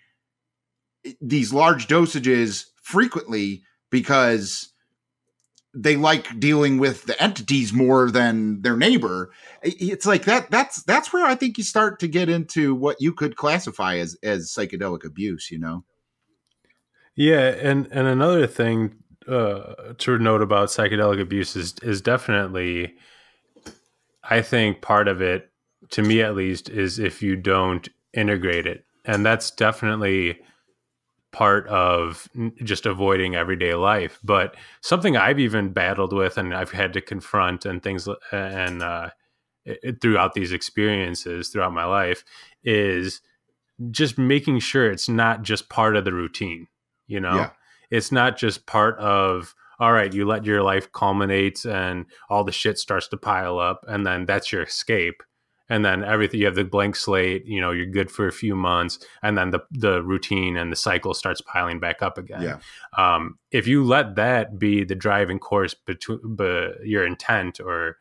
these large dosages frequently because they like dealing with the entities more than their neighbor, it's like that's where I think you start to get into what you could classify as psychedelic abuse, you know? Yeah. And another thing to note about psychedelic abuse is definitely, I think part of it, to me at least, is if you don't integrate it. And that's definitely part of just avoiding everyday life. But something I've even battled with and I've had to confront and things, and throughout these experiences throughout my life, is just making sure it's not just part of the routine. You know, Yeah. It's not just part of, all right, you let your life culminate and all the shit starts to pile up, and then that's your escape. And then everything, you have the blank slate, you know, you're good for a few months, and then the routine and the cycle starts piling back up again. Yeah. If you let that be the driving course your intent, or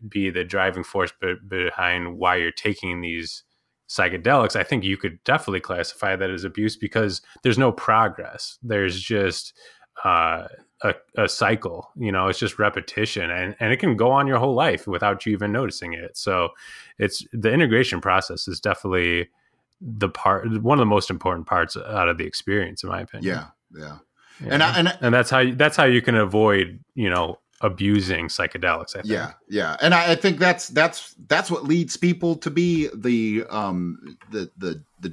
be the driving force behind why you're taking these psychedelics, I think you could definitely classify that as abuse, because there's no progress. There's just a cycle, you know, it's just repetition, and it can go on your whole life without you even noticing it. So it's, the integration process is definitely one of the most important parts out of the experience, in my opinion. Yeah. And that's how you can avoid, you know, abusing psychedelics, I think. Yeah. And I think that's what leads people to be the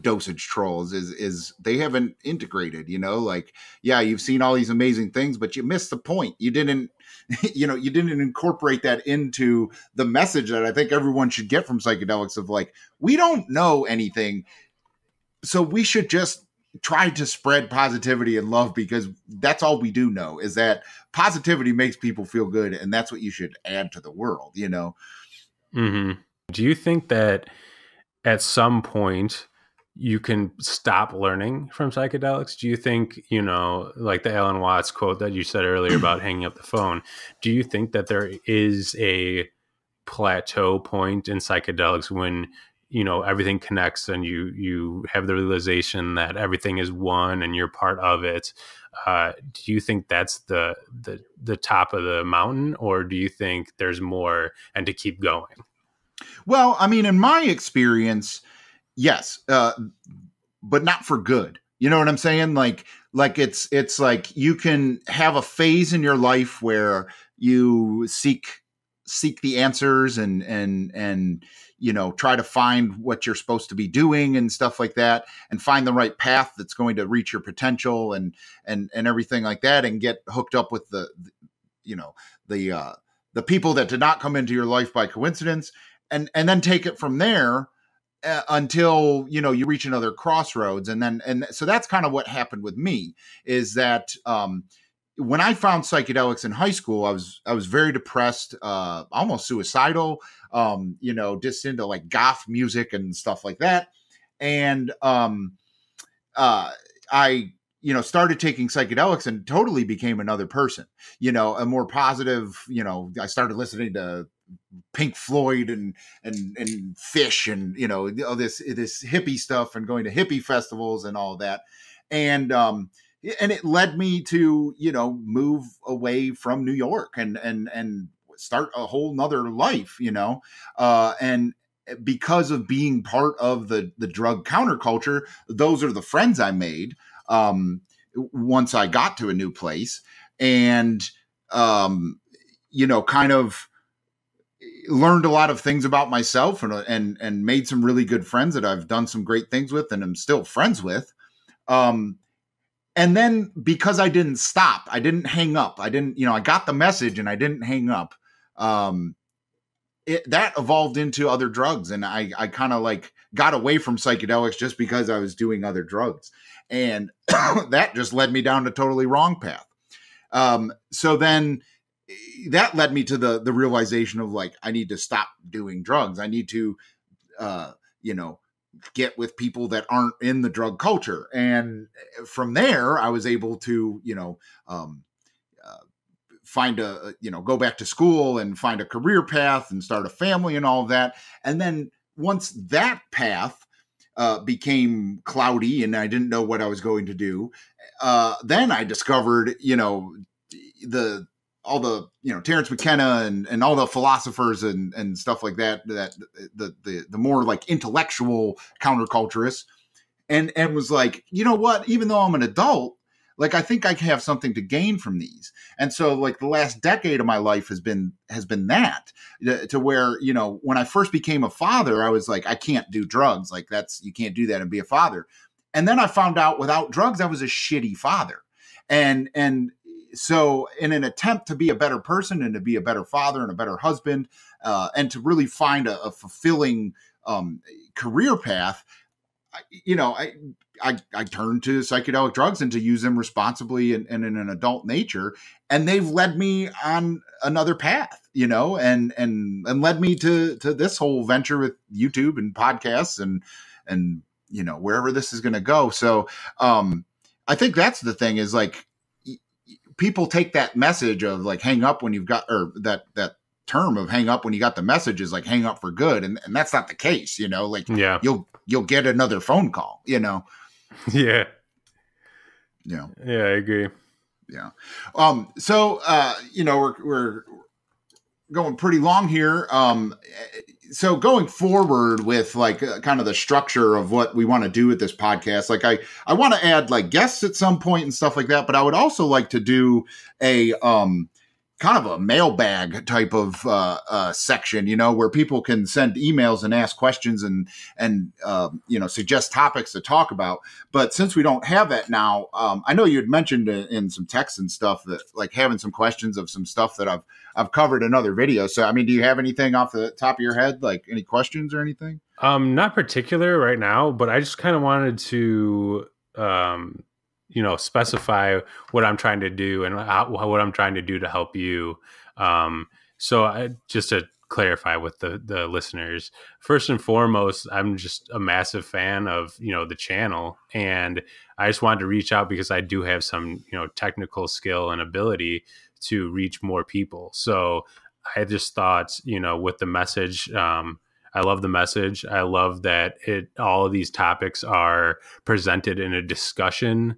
dosage trolls is they haven't integrated, you know, like, yeah, you've seen all these amazing things, but you missed the point. You didn't, you know, you didn't incorporate that into the message that I think everyone should get from psychedelics of like, we don't know anything, so we should just try to spread positivity and love, because that's all we do know, is that positivity makes people feel good, and that's what you should add to the world, you know? Mm-hmm. Do you think that at some point you can stop learning from psychedelics? Do you think, you know, like the Alan Watts quote that you said earlier about hanging up the phone, do you think that there is a plateau point in psychedelics when, you know, everything connects and you have the realization that everything is one and you're part of it? Do you think that's the top of the mountain, or do you think there's more and to keep going? Well, I mean, in my experience, yes, but not for good. You know what I'm saying? Like it's like you can have a phase in your life where you seek the answers and try to find what you're supposed to be doing and stuff like that, and find the right path that's going to reach your potential and everything like that, and get hooked up with the people that did not come into your life by coincidence, and then take it from there until, you reach another crossroads. And so that's kind of what happened with me, is that, when I found psychedelics in high school, I was very depressed, almost suicidal, just into like goth music and stuff like that. And I started taking psychedelics and totally became another person, a more positive, I started listening to Pink Floyd and Fish and, all this hippie stuff, and going to hippie festivals and all that. And it led me to, move away from New York and start a whole nother life, and because of being part of the drug counterculture, those are the friends I made once I got to a new place, and, kind of learned a lot of things about myself, and made some really good friends that I've done some great things with and I'm still friends with. And then because I didn't stop, I didn't hang up. I didn't, I got the message and I didn't hang up. That evolved into other drugs. And I kind of like got away from psychedelics just because I was doing other drugs. And that just led me down a totally wrong path. So then that led me to the realization of like, I need to stop doing drugs. I need to, get with people that aren't in the drug culture. And from there, I was able to, find go back to school and find a career path and start a family and all of that. And then once that path became cloudy and I didn't know what I was going to do, then I discovered, all the, Terence McKenna and all the philosophers and stuff like that, the more like intellectual counterculturists, and was like, you know what, even though I'm an adult, like, I think I have something to gain from these. And so like the last decade of my life has been that, to where, when I first became a father, I was like, I can't do drugs. Like, you can't do that and be a father. And then I found out without drugs, I was a shitty father. And so in an attempt to be a better person and to be a better father and a better husband, and to really find a fulfilling career path, I turned to psychedelic drugs and to use them responsibly and in an adult nature. And they've led me on another path, and led me to this whole venture with YouTube and podcasts and wherever this is going to go. So I think that's the thing, is like, people take that message of like hang up when you've got, or that term of hang up when you got the message is like hang up for good. And that's not the case, like, yeah, you'll get another phone call, Yeah. Yeah. Yeah, I agree. Yeah. So, we're going pretty long here. So going forward with like kind of the structure of what we want to do with this podcast, like I want to add like guests at some point and stuff like that, but I would also like to do a, kind of a mailbag type of section, where people can send emails and ask questions and suggest topics to talk about. But since we don't have that now, I know you had mentioned in some texts and stuff that like having some questions of some stuff that I've covered in other videos. So, I mean, do you have anything off the top of your head, like any questions or anything? Not particular right now, but I just kind of wanted to, specify what I'm trying to do and what I'm trying to do to help you. Just to clarify with the listeners, first and foremost, I'm just a massive fan of, the channel, and I just wanted to reach out because I do have some, technical skill and ability to reach more people. So I just thought, with the message, I love the message. I love that all of these topics are presented in a discussion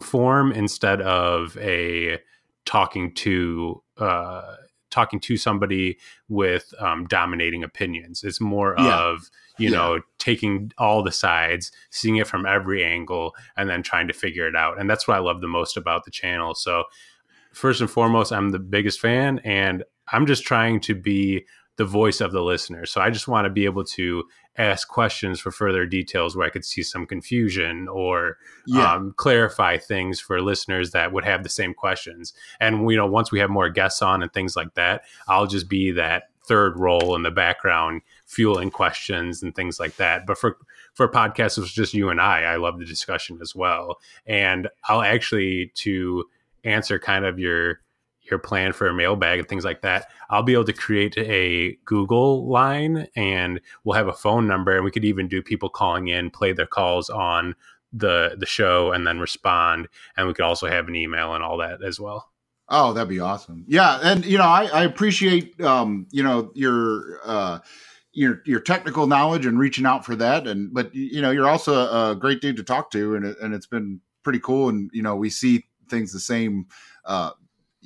form instead of a talking to somebody with dominating opinions. It's more of taking all the sides, seeing it from every angle, and then trying to figure it out. And that's what I love the most about the channel. So first and foremost, I'm the biggest fan, and I'm just trying to be the voice of the listener. So I just want to be able to ask questions for further details where I could see some confusion or clarify things for listeners that would have the same questions. And, once we have more guests on and things like that, I'll just be that third role in the background, fueling questions and things like that. But for podcasts, it's just you and I love the discussion as well. And I'll actually, to answer kind of your plan for a mailbag and things like that, I'll be able to create a Google line, and we'll have a phone number, and we could even do people calling in, play their calls on the show, and then respond. And we could also have an email and all that as well. Oh, that'd be awesome. Yeah. And, I appreciate, your technical knowledge and reaching out for that. But you're also a great dude to talk to, and it's been pretty cool. And, we see things the same,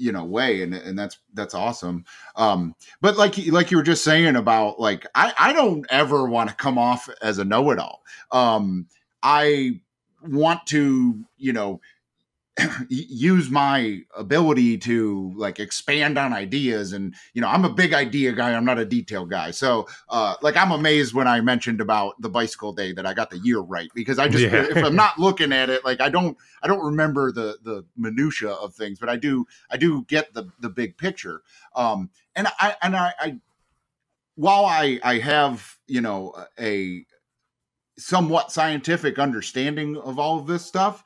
way. And that's awesome. But like you were just saying about, like, I don't ever want to come off as a know-it-all. I want to, use my ability to, like, expand on ideas. And, I'm a big idea guy. I'm not a detail guy. So, I'm amazed when I mentioned about the bicycle day that I got the year right, because I just, if I'm not looking at it, like, I don't remember the minutia of things, but I do get the big picture. And I while I have, a somewhat scientific understanding of all of this stuff,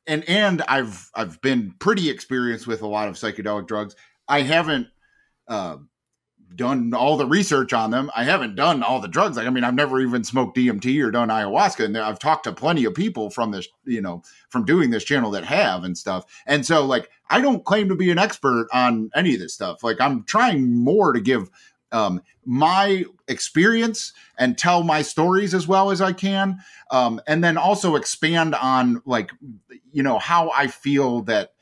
and I've been pretty experienced with a lot of psychedelic drugs. I haven't done all the research on them. I haven't done all the drugs. I've never even smoked DMT or done ayahuasca. And I've talked to plenty of people from this, from doing this channel that have and stuff. And so, like, I don't claim to be an expert on any of this stuff. Like, I'm trying more to give my experience and tell my stories as well as I can. And then also expand on, like, how I feel that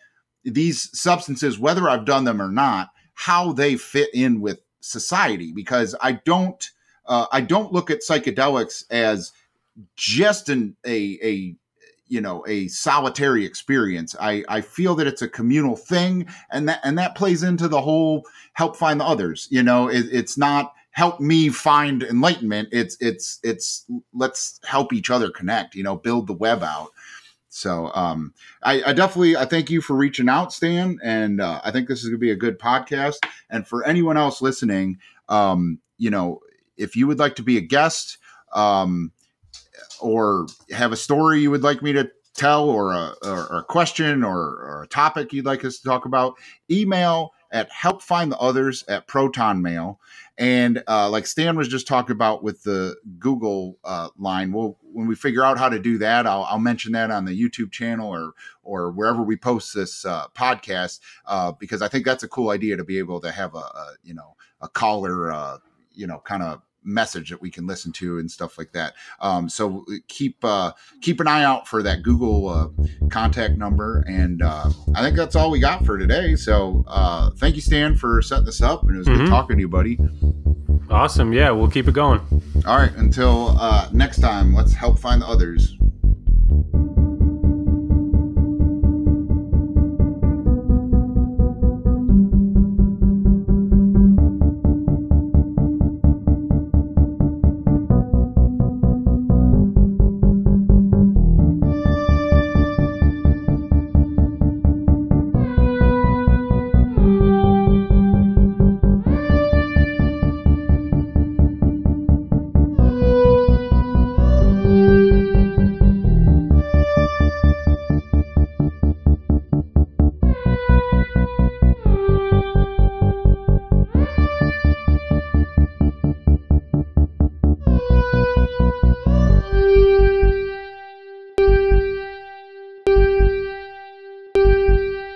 these substances, whether I've done them or not, how they fit in with society, because I don't look at psychedelics as just a solitary experience. I feel that it's a communal thing, and that plays into the whole help find the others. It's not help me find enlightenment. It's let's help each other connect, build the web out. So I definitely, I thank you for reaching out, Stan. And I think this is going to be a good podcast. And for anyone else listening, if you would like to be a guest, or have a story you would like me to tell, or a question or a topic you'd like us to talk about, email at helpfindtheothers@protonmail. And like Stan was just talking about with the Google line, when we figure out how to do that, I'll mention that on the YouTube channel or wherever we post this podcast, because I think that's a cool idea to be able to have a caller, kind of message that we can listen to and stuff like that. So keep an eye out for that Google contact number. And I think that's all we got for today. So thank you, Stan, for setting this up. And it was good talking to you, buddy. Awesome. Yeah, we'll keep it going. All right. Until next time, let's help find the others.